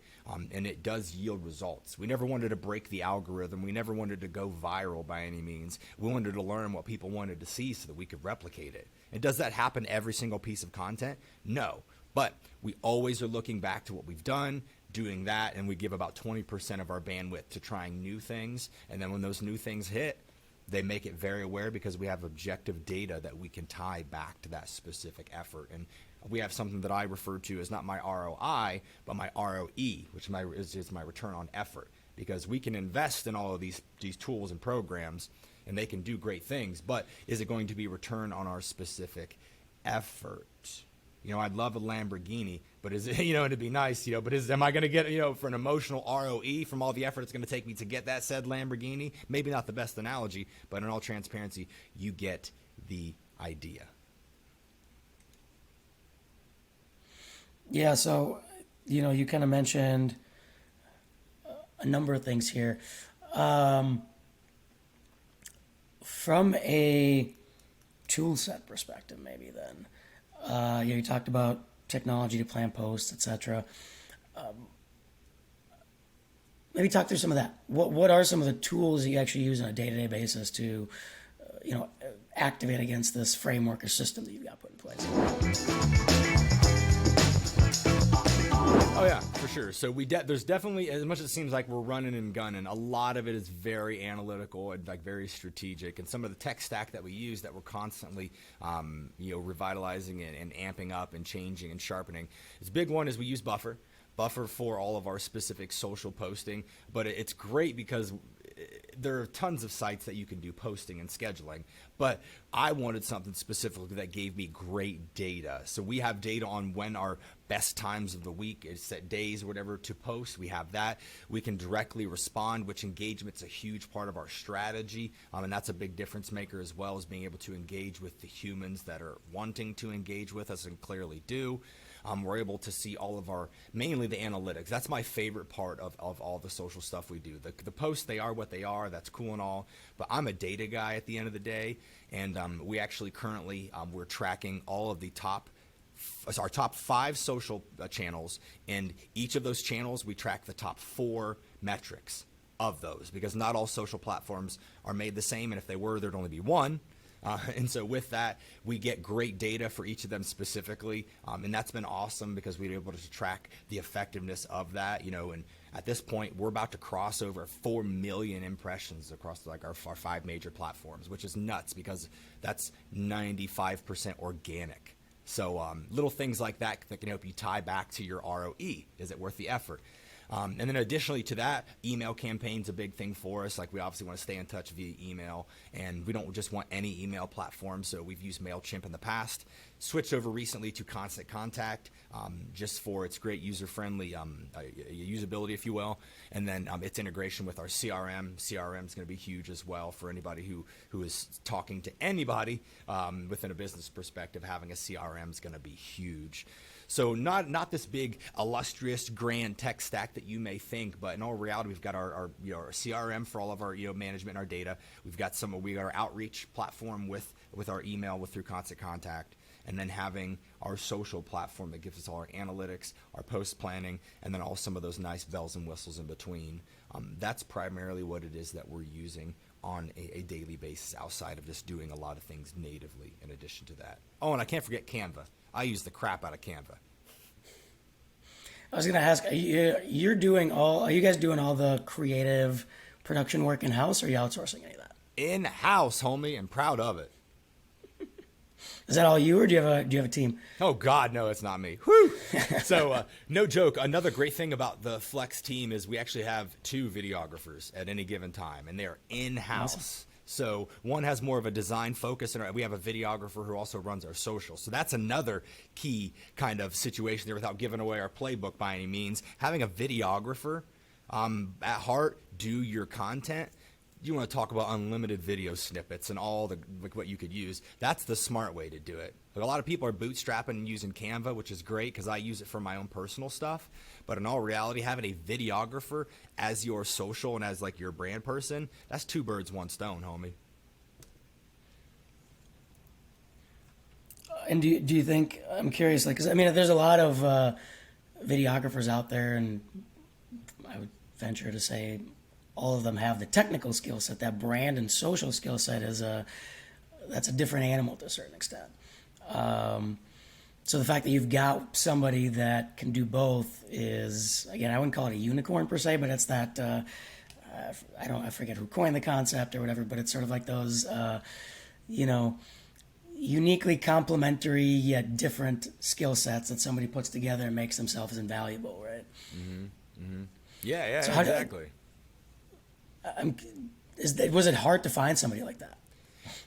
And it does yield results. We never wanted to break the algorithm. We never wanted to go viral by any means. We wanted to learn what people wanted to see so that we could replicate it. And does that happen every single piece of content? No. But we always are looking back to what we've done, doing that, and we give about 20% of our bandwidth to trying new things. And then when those new things hit, they make it very aware because we have objective data that we can tie back to that specific effort. And we have something that I refer to as not my ROI, but my ROE, which is my return on effort. Because we can invest in all of these tools and programs, and they can do great things, but is it going to be return on our specific effort? You know, I'd love a Lamborghini, but is it, it'd be nice, but am I going to get, for an emotional ROE from all the effort it's going to take me to get that said Lamborghini? Maybe not the best analogy, but in all transparency, you get the idea. Yeah, so, you kind of mentioned a number of things here. From a tool set perspective, maybe then. You talked about technology to plan posts, etc. Maybe talk through some of that. What are some of the tools that you actually use on a day-to-day basis to, activate against this framework or system that you've got put in place? Oh yeah, for sure. So there's definitely, as much as it seems like we're running and gunning, a lot of it is very analytical and like very strategic. And some of the tech stack that we use that we're constantly, revitalizing and amping up and changing and sharpening. This big one is we use Buffer for all of our specific social posting. But it's great because there are tons of sites that you can do posting and scheduling, but I wanted something specifically that gave me great data. So we have data on when our best times of the week is set days or whatever to post. We have that. We can directly respond, which engagement's a huge part of our strategy. And that's a big difference maker as well, as being able to engage with the humans that are wanting to engage with us and clearly do. We're able to see all of mainly the analytics. That's my favorite part of all the social stuff we do. The posts, they are what they are. That's cool and all. But I'm a data guy at the end of the day. And we actually currently, we're tracking all of our top 5 social channels. And each of those channels, we track the top 4 metrics of those, because not all social platforms are made the same. And if they were, there'd only be one. And so with that, we get great data for each of them specifically. And that's been awesome because we were able to track the effectiveness of that, and at this point, we're about to cross over 4 million impressions across like our 5 major platforms, which is nuts because that's 95% organic. So little things like that can help you tie back to your ROE. Is it worth the effort? And then additionally to that, email campaigns a big thing for us. Like we obviously want to stay in touch via email, and we don't just want any email platform. So we've used MailChimp in the past, switched over recently to Constant Contact, just for its great user-friendly usability, if you will. And then its integration with our CRM. CRM is going to be huge as well for anybody who is talking to anybody within a business perspective. Having a CRM is going to be huge. So not this big illustrious grand tech stack that you may think, but in all reality, we've got our CRM for all of our management and our data. We got our outreach platform with our email through Constant Contact, and then having our social platform that gives us all our analytics, our post planning, and then all some of those nice bells and whistles in between. That's primarily what it is that we're using on a daily basis, outside of just doing a lot of things natively in addition to that. Oh, and I can't forget Canva. I use the crap out of Canva. I was going to ask, are you guys doing all the creative production work in-house, or are you outsourcing any of that? In-house, homie, and proud of it. Is that all you, or do you have a team? Oh God, no, it's not me. Whew. So no joke. Another great thing about the Flex team is we actually have 2 videographers at any given time, and they are in-house. Awesome. So one has more of a design focus, and we have a videographer who also runs our social. So that's another key kind of situation there, without giving away our playbook by any means. Having a videographer at heart do your content. You want to talk about unlimited video snippets and all what you could use. That's the smart way to do it. Like, a lot of people are bootstrapping and using Canva, which is great because I use it for my own personal stuff. But in all reality, having a videographer as your social and as like your brand person, that's 2 birds, 1 stone, homie. And do you think, I'm curious, like, 'cause I mean, there's a lot of videographers out there, and I would venture to say all of them have the technical skill set. That brand and social skill set that's a different animal to a certain extent. So the fact that you've got somebody that can do both is, again, I wouldn't call it a unicorn per se, but it's that, I forget who coined the concept or whatever, but it's sort of like those, uniquely complementary yet different skill sets that somebody puts together and makes themselves invaluable, right? Mm-hmm. Mm-hmm. Yeah, so exactly. Was it hard to find somebody like that?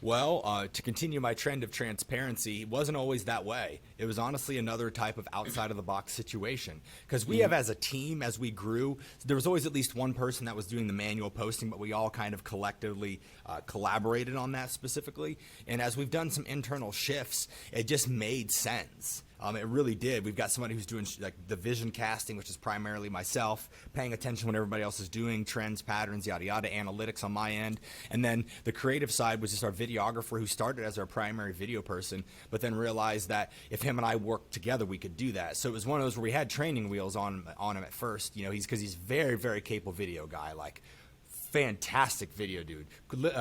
Well, to continue my trend of transparency, it wasn't always that way. It was honestly another type of outside-of-the-box situation. Because we have, as a team, as we grew, there was always at least one person that was doing the manual posting, but we all kind of collectively collaborated on that specifically. And as we've done some internal shifts, it just made sense. It really did. We've got somebody who's doing like the vision casting, which is primarily myself, paying attention to what everybody else is doing, trends, patterns, yada, yada, analytics on my end. And then the creative side was just our videographer, who started as our primary video person, but then realized that if him and I worked together, we could do that. So it was one of those where we had training wheels on him at first. Because he's very, very capable video guy, like fantastic video dude.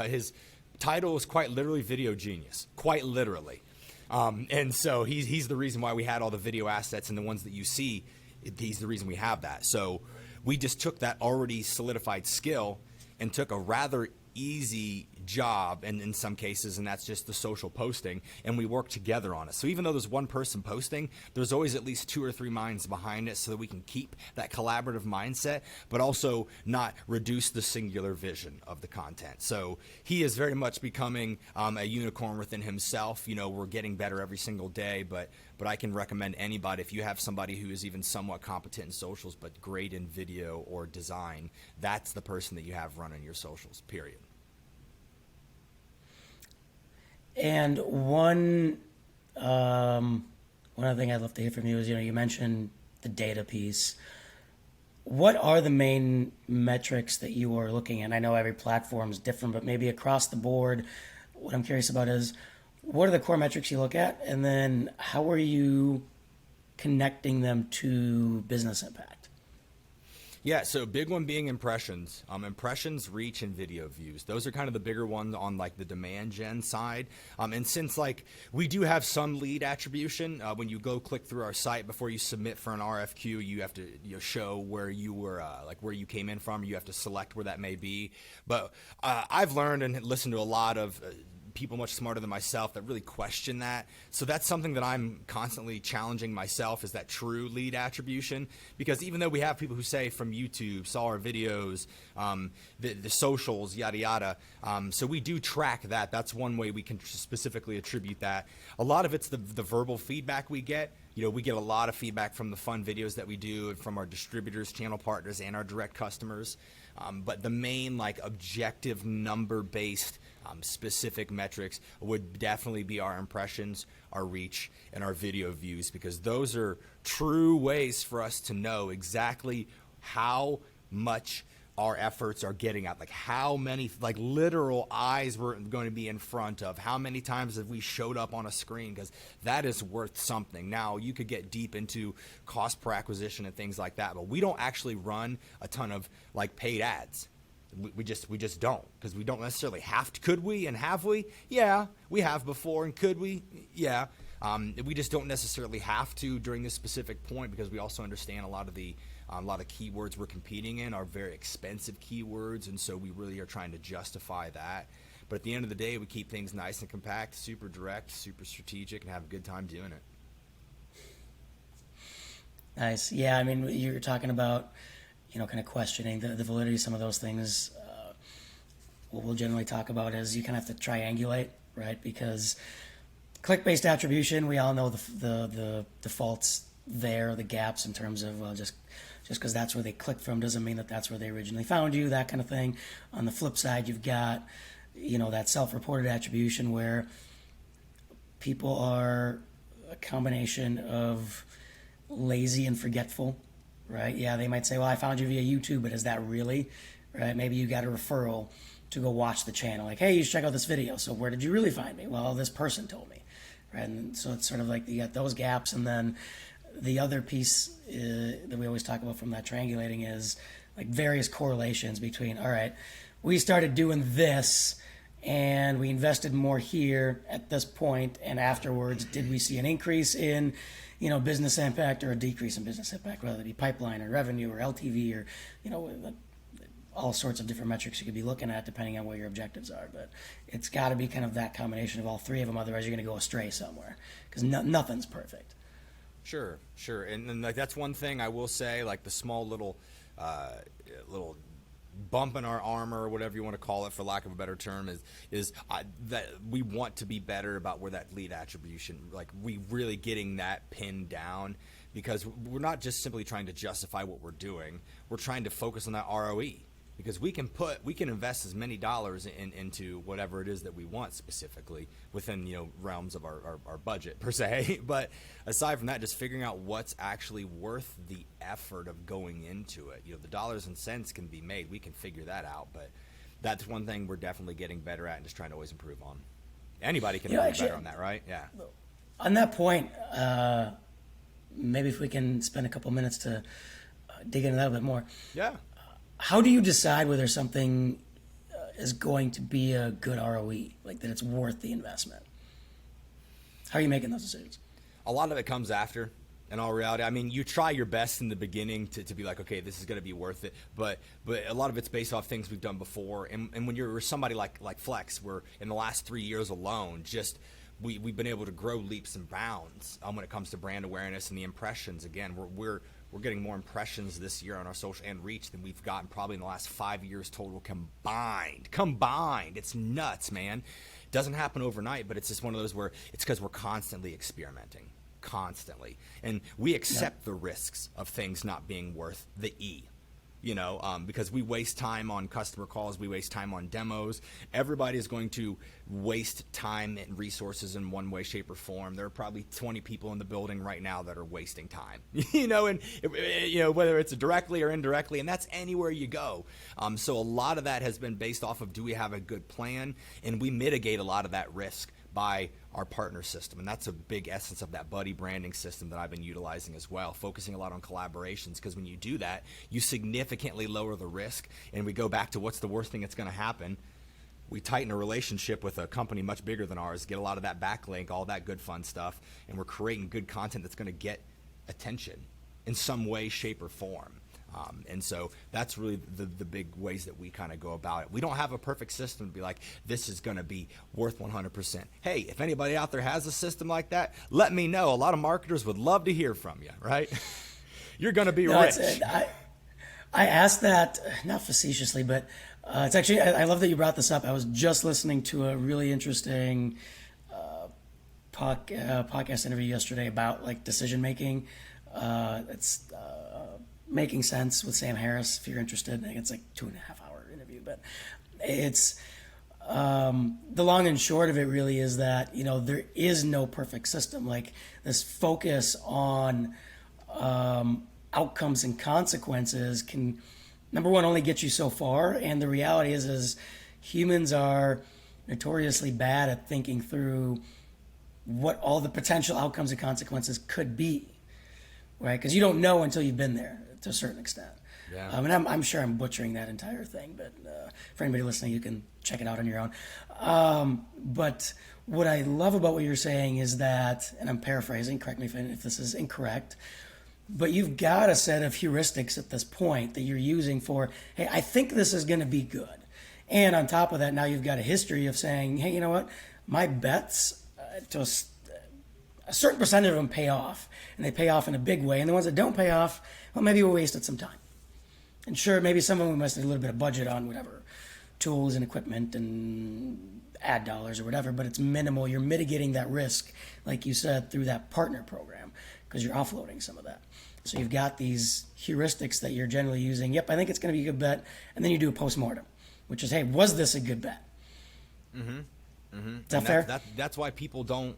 His title is quite literally video genius, quite literally. And so he's the reason why we had all the video assets, and the ones that you see, he's the reason we have that. So we just took that already solidified skill and took a rather easy job, and in some cases, and that's just the social posting, and we work together on it. So even though there's one person posting, there's always at least 2 or 3 minds behind it, so that we can keep that collaborative mindset, but also not reduce the singular vision of the content. So he is very much becoming a unicorn within himself. We're getting better every single day, but I can recommend anybody, if you have somebody who is even somewhat competent in socials but great in video or design, that's the person that you have running your socials, period. And one other thing I'd love to hear from you is, you mentioned the data piece. What are the main metrics that you are looking at? I know every platform is different, but maybe across the board, what I'm curious about is, what are the core metrics you look at? And then how are you connecting them to business impact? Yeah, so big one being impressions. Impressions, reach, and video views. Those are kind of the bigger ones on like the demand gen side. And since like we do have some lead attribution, when you go click through our site before you submit for an RFQ, you have to show where you were, where you came in from. You have to select where that may be. But I've learned and listened to a lot of people much smarter than myself that really question that. So that's something that I'm constantly challenging myself, is that true lead attribution. Because even though we have people who say from YouTube, saw our videos, the socials, yada, yada. So we do track that. That's one way we can specifically attribute that. A lot of it's the verbal feedback we get. You know, we get a lot of feedback from the fun videos that we do and from our distributors, channel partners, and our direct customers. But the main, like, objective number-based specific metrics would definitely be our impressions, our reach, and our video views, because those are true ways for us to know exactly how much our efforts are getting out, like how many, like, literal eyes we're going to be in front of, how many times have we showed up on a screen, because that is worth something. Now, you could get deep into cost per acquisition and things like that, but we don't actually run a ton of, like, paid ads. We just don't, because we don't necessarily have to. Could we, and have we? Yeah, we have before. And could we? Yeah. We just don't necessarily have to during this specific point, because we also understand a lot of keywords we're competing in are very expensive keywords, and so we really are trying to justify that. But at the end of the day, we keep things nice and compact, super direct, super strategic, and have a good time doing it. Nice. Yeah, I mean, you're talking about, kind of questioning the validity of some of those things. What we'll generally talk about is you kind of have to triangulate, right? Because click-based attribution, we all know the faults there, the gaps in terms of, well, just because that's where they clicked from doesn't mean that that's where they originally found you, that kind of thing. On the flip side, you've got, that self-reported attribution where people are a combination of lazy and forgetful, right? Yeah, they might say, well, I found you via YouTube, but is that really, right? Maybe you got a referral to go watch the channel. Like, hey, you should check out this video. So where did you really find me? Well, this person told me, right? And so it's sort of like you got those gaps. And then the other piece that we always talk about from that triangulating is like various correlations between, all right, we started doing this and we invested more here at this point, and afterwards, did we see an increase in, business impact or a decrease in business impact, whether it be pipeline or revenue or LTV or, all sorts of different metrics you could be looking at depending on what your objectives are. But it's got to be kind of that combination of all three of them, otherwise you're going to go astray somewhere, because nothing's perfect. Sure. And like, that's one thing I will say, like the small little bump in our armor, or whatever you want to call it, for lack of a better term, is that we want to be better about where that lead attribution, like we really getting that pinned down, because we're not just simply trying to justify what we're doing. We're trying to focus on that ROE, because we can invest as many dollars into whatever it is that we want specifically within, realms of our budget per se. But aside from that, just figuring out what's actually worth the effort of going into it. The dollars and cents can be made. We can figure that out. But that's one thing we're definitely getting better at and just trying to always improve on. Anybody can improve better on that, right? Yeah. On that point, maybe if we can spend a couple minutes to dig into that a bit more. Yeah. How do you decide whether something is going to be a good ROE, like that it's worth the investment? How are you making those decisions? A lot of it comes after, in all reality. I mean, you try your best in the beginning to be like, okay, this is going to be worth it. But a lot of it's based off things we've done before. And when you're somebody like Flex, where in the last 3 years alone, we've been able to grow leaps and bounds when it comes to brand awareness and the impressions. Again, we're getting more impressions this year on our social and reach than we've gotten probably in the last 5 years total combined. It's nuts, man. It doesn't happen overnight, but it's just one of those where it's because we're constantly experimenting, and we accept the risks of things not being worth the E. Because we waste time on customer calls, we waste time on demos. Everybody is going to waste time and resources in one way, shape, or form. There are probably 20 people in the building right now that are wasting time, and whether it's directly or indirectly, and that's anywhere you go. So a lot of that has been based off of, do we have a good plan? And we mitigate a lot of that risk by our partner system, and that's a big essence of that buddy branding system that I've been utilizing as well, focusing a lot on collaborations, because when you do that, you significantly lower the risk. And we go back to, what's the worst thing that's going to happen? We tighten a relationship with a company much bigger than ours, get a lot of that backlink, all that good fun stuff, and we're creating good content that's going to get attention in some way, shape, or form. And so that's really the big ways that we kind of go about it. We don't have a perfect system to be like, this is going to be worth 100%. Hey, if anybody out there has a system like that, let me know. A lot of marketers would love to hear from you, right? You're going to be rich. I asked that, not facetiously, but it's actually, I love that you brought this up. I was just listening to a really interesting podcast interview yesterday about like decision making. It's Making Sense with Sam Harris, if you're interested. I think it's like 2.5-hour interview, but it's the long and short of it really is that, you know, there is no perfect system. Like this focus on outcomes and consequences can, number one, only get you so far. And the reality is humans are notoriously bad at thinking through what all the potential outcomes and consequences could be, right? Because you don't know until you've been there to a certain extent. Yeah. And I'm sure I'm butchering that entire thing, but for anybody listening, you can check it out on your own. But what I love about what you're saying is that, and I'm paraphrasing, correct me if this is incorrect, but you've got a set of heuristics at this point that you're using for, hey, I think this is going to be good. And on top of that, now you've got a history of saying, hey, you know what? My bets to a certain percentage of them pay off, and they pay off in a big way. And the ones that don't pay off, well, maybe we wasted some time. And sure, maybe some of them we must have a little bit of budget on whatever, tools and equipment and ad dollars or whatever, but it's minimal. You're mitigating that risk, like you said, through that partner program, because you're offloading some of that. So you've got these heuristics that you're generally using. Yep, I think it's going to be a good bet. And then you do a postmortem, which is, hey, was this a good bet? Is that fair? That's why people don't,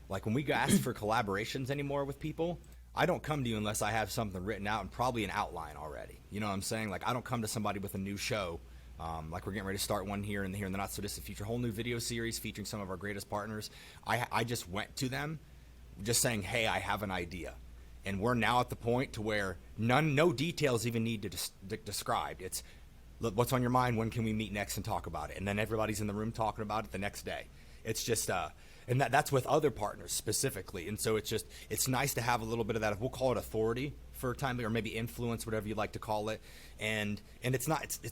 like when we ask for collaborations anymore with people, I don't come to you unless I have something written out and probably an outline already. You know what I'm saying? Like I don't come to somebody with a new show. Like we're getting ready to start one here in the not so distant future, whole new video series featuring some of our greatest partners. I just went to them just saying, hey, I have an idea. And we're now at the point to where no details even need to be described. It's, look, what's on your mind? When can we meet next and talk about it? And then everybody's in the room talking about it the next day. It's just, and that's with other partners specifically. And so it's nice to have a little bit of that, we'll call it authority for a time, or maybe influence, whatever you like to call it. And it's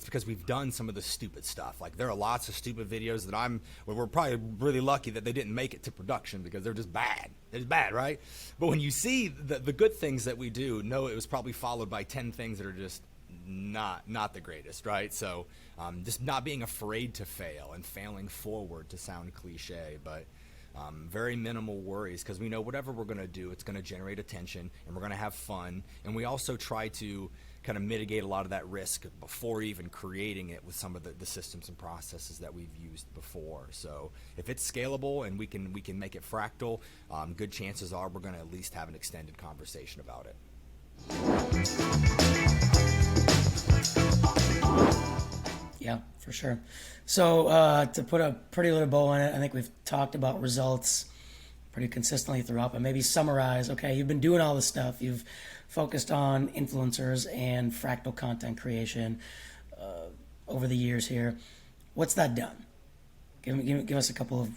because we've done some of the stupid stuff. Like there are lots of stupid videos that we're probably really lucky that they didn't make it to production because they're just bad. It's bad, right? But when you see the good things that we do, know it was probably followed by 10 things that are just not the greatest, right? So just not being afraid to fail and failing forward, to sound cliche, but very minimal worries, because we know whatever we're going to do, it's going to generate attention and we're going to have fun. And we also try to kind of mitigate a lot of that risk before even creating it with some of the systems and processes that we've used before. So if it's scalable and we can make it fractal, good chances are we're going to at least have an extended conversation about it. Yeah, for sure. So to put a pretty little bow on it, I think we've talked about results pretty consistently throughout, but maybe summarize, okay, you've been doing all this stuff. You've focused on influencers and fractal content creation over the years here. What's that done? Give us a couple of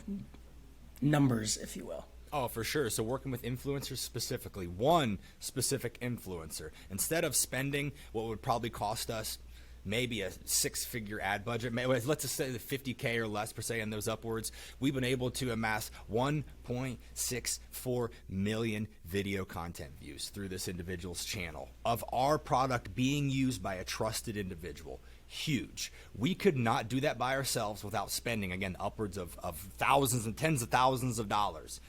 numbers, if you will. Oh, for sure. So working with influencers specifically, one specific influencer, instead of spending what would probably cost us maybe a 6-figure ad budget, let's just say the $50K or less per se, and those upwards, we've been able to amass 1.64 million video content views through this individual's channel of our product being used by a trusted individual. Huge. We could not do that by ourselves without spending, again, upwards of thousands and tens of thousands of dollars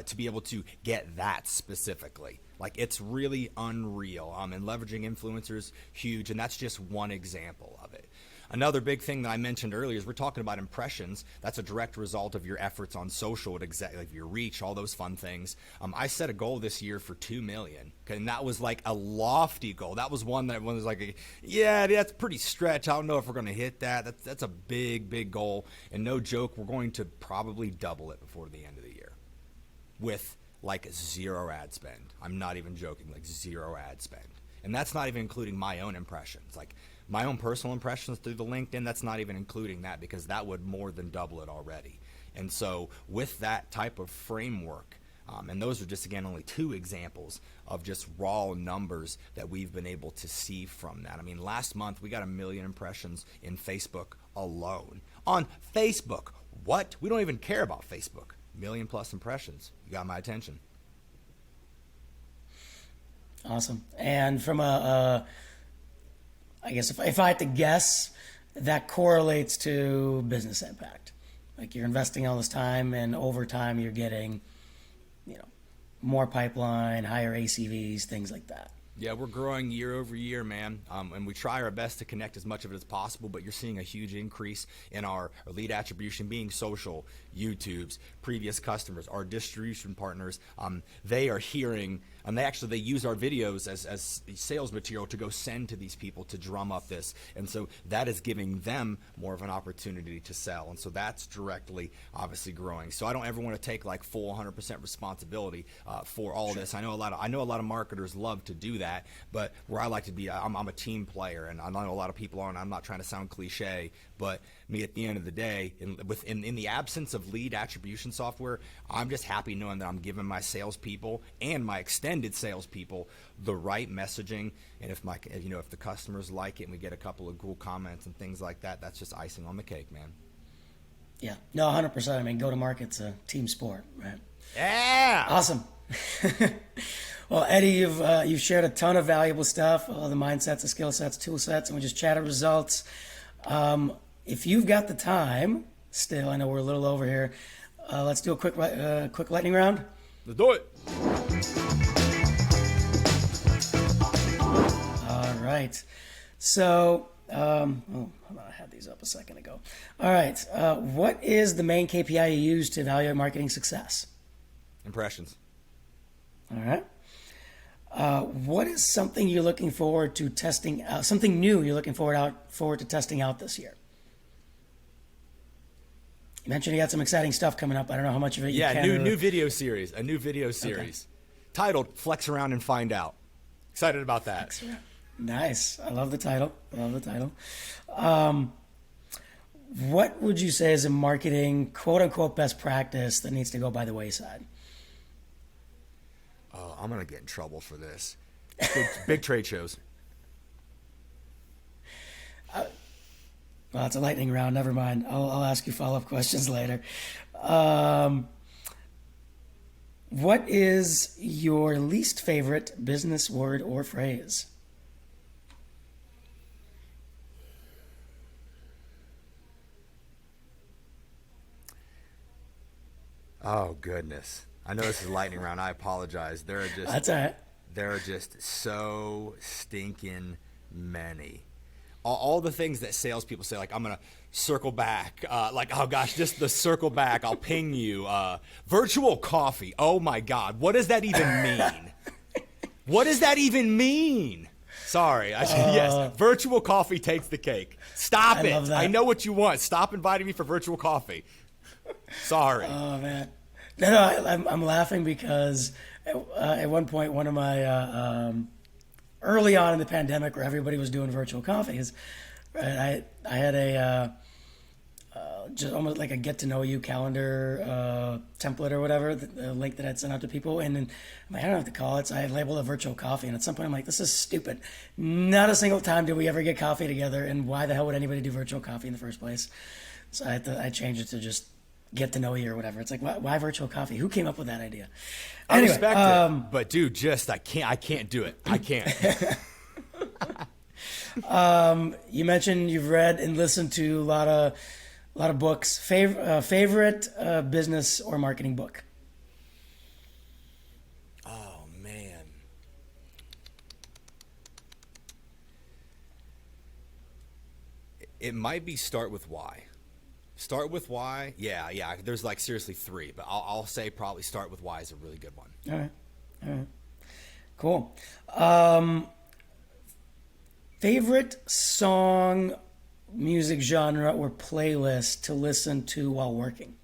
to be able to get that specifically. Like, it's really unreal. And leveraging influencers, huge, and that's just one example of it. Another big thing that I mentioned earlier is we're talking about impressions. That's a direct result of your efforts on social, like your reach, all those fun things. I set a goal this year for 2 million, and that was like a lofty goal. That was one that everyone was like, yeah, that's pretty stretch. I don't know if we're going to hit that. That's a big, big goal. And no joke, we're going to probably double it before the end of the year with like 0 ad spend. I'm not even joking, like 0 ad spend. And that's not even including my own impressions. Like my own personal impressions through the LinkedIn, that's not even including that, because that would more than double it already. And so with that type of framework, And those are just, again, only 2 examples of just raw numbers that we've been able to see from that. I mean, last month we got 1 million impressions in Facebook alone. On Facebook, what? We don't even care about Facebook. 1 million plus impressions. You got my attention. Awesome. And from I guess if I had to guess, that correlates to business impact. Like you're investing all this time, and over time you're getting, more pipeline, higher ACVs, things like that. Yeah, we're growing year over year, man, and we try our best to connect as much of it as possible, but you're seeing a huge increase in our lead attribution being social, YouTube's, previous customers, our distribution partners. They are hearing, and they use our videos as sales material to go send to these people to drum up this, and so that is giving them more of an opportunity to sell, and so that's directly, obviously, growing. So I don't ever want to take like full 100% responsibility for all this. I know a lot of marketers love to do that, but where I like to be, I'm a team player, and I know a lot of people are, and I'm not trying to sound cliche, but me at the end of the day, in the absence of lead attribution software, I'm just happy knowing that I'm giving my salespeople and my extended salespeople the right messaging, and if the customers like it and we get a couple of cool comments and things like that, that's just icing on the cake, man. Yeah, no, 100%. I mean, go-to-market's a team sport, right? Yeah. Awesome. Well, Eddie, you've shared a ton of valuable stuff, all the mindsets, the skill sets, tool sets, and we just chatted results. If you've got the time, still, I know we're a little over here. Let's do a quick lightning round. Let's do it. All right. So, hold on, I had these up a second ago. All right. What is the main KPI you use to evaluate marketing success? Impressions. All right. What is something you're looking forward to testing out, something new you're looking forward to testing out this year? You mentioned you got some exciting stuff coming up. I don't know how much of it you can. Yeah, new video series, a new video series titled Flex Around and Find Out. Excited about that. Nice. I love the title. What would you say is a marketing quote-unquote best practice that needs to go by the wayside? Oh, I'm going to get in trouble for this. Big trade shows. Well, it's a lightning round. Never mind. I'll ask you follow-up questions later. What is your least favorite business word or phrase? Oh, goodness. I know this is lightning round. I apologize. That's all right. There are just so stinking many. All the things that salespeople say, like, I'm going to circle back. Like, oh, gosh, just the circle back. I'll ping you. Virtual coffee. Oh, my God. What does that even mean? What does that even mean? Sorry. Yes, virtual coffee takes the cake. Stop it. I know what you want. Stop inviting me for virtual coffee. Sorry. Oh, man. No, I'm laughing because at one point, one of my early on in the pandemic, where everybody was doing virtual coffees, right? I had a just almost like a get to know you calendar template or whatever, the link that I'd sent out to people, and then I'm like, I don't know what to call it, so I had labeled it virtual coffee, and at some point I'm like, this is stupid. Not a single time did we ever get coffee together, and why the hell would anybody do virtual coffee in the first place? So I changed it to just get to know you or whatever. It's like, why virtual coffee? Who came up with that idea? Anyway, I respect it, but dude, I can't do it. I can't. You mentioned you've read and listened to a lot of books. Favorite business or marketing book? Oh man. It might be Start With Why. Start With Why. Yeah. There's like seriously 3, but I'll say probably Start With Why is a really good one. All right. Cool. Favorite song, music genre, or playlist to listen to while working?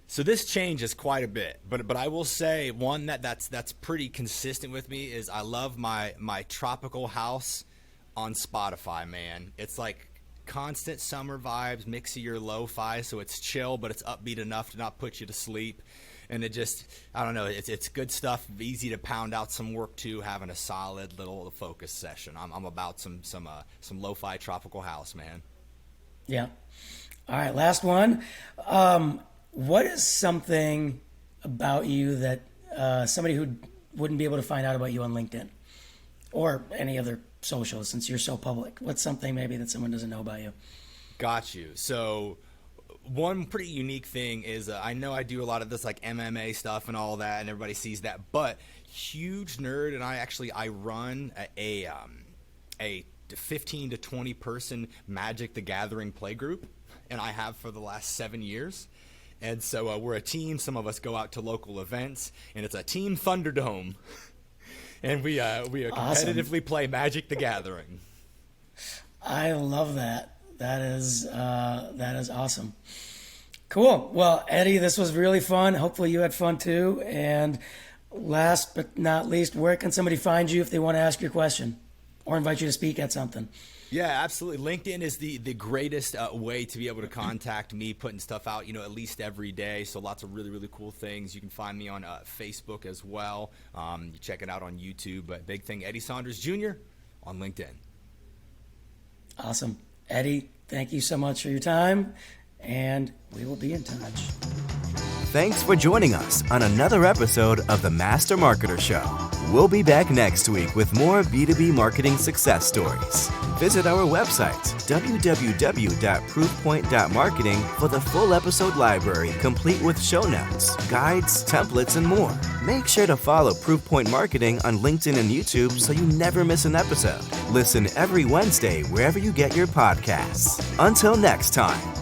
So this changes quite a bit, but I will say one that's pretty consistent with me is I love my tropical house on Spotify, man. It's like constant summer vibes, mix of your lo-fi, so it's chill, but it's upbeat enough to not put you to sleep. And it just, I don't know, it's good stuff, easy to pound out some work to, having a solid little focus session. I'm about some lo-fi tropical house, man. Yeah. All right, last one. What is something about you that somebody who wouldn't be able to find out about you on LinkedIn or any other social, since you're so public? What's something maybe that someone doesn't know about you? Got you. So one pretty unique thing is I know I do a lot of this like MMA stuff and all that, and everybody sees that, but huge nerd, and I run a 15 to 20 person Magic the Gathering play group, and I have for the last 7 years. And so we're a team. Some of us go out to local events, and it's a Team Thunderdome. And we competitively play Magic the Gathering. I love that. That is awesome. Cool. Well, Eddie, this was really fun. Hopefully you had fun too. And last but not least, where can somebody find you if they want to ask you a question or invite you to speak at something? Yeah, absolutely. LinkedIn is the greatest way to be able to contact me, putting stuff out, at least every day. So lots of really, really cool things. You can find me on Facebook as well. You check it out on YouTube. But big thing, Eddie Saunders Jr. on LinkedIn. Awesome. Eddie, thank you so much for your time, and we will be in touch. Thanks for joining us on another episode of the Master Marketer Show. We'll be back next week with more B2B marketing success stories. Visit our website, www.proofpoint.marketing, for the full episode library, complete with show notes, guides, templates, and more. Make sure to follow Proofpoint Marketing on LinkedIn and YouTube so you never miss an episode. Listen every Wednesday wherever you get your podcasts. Until next time.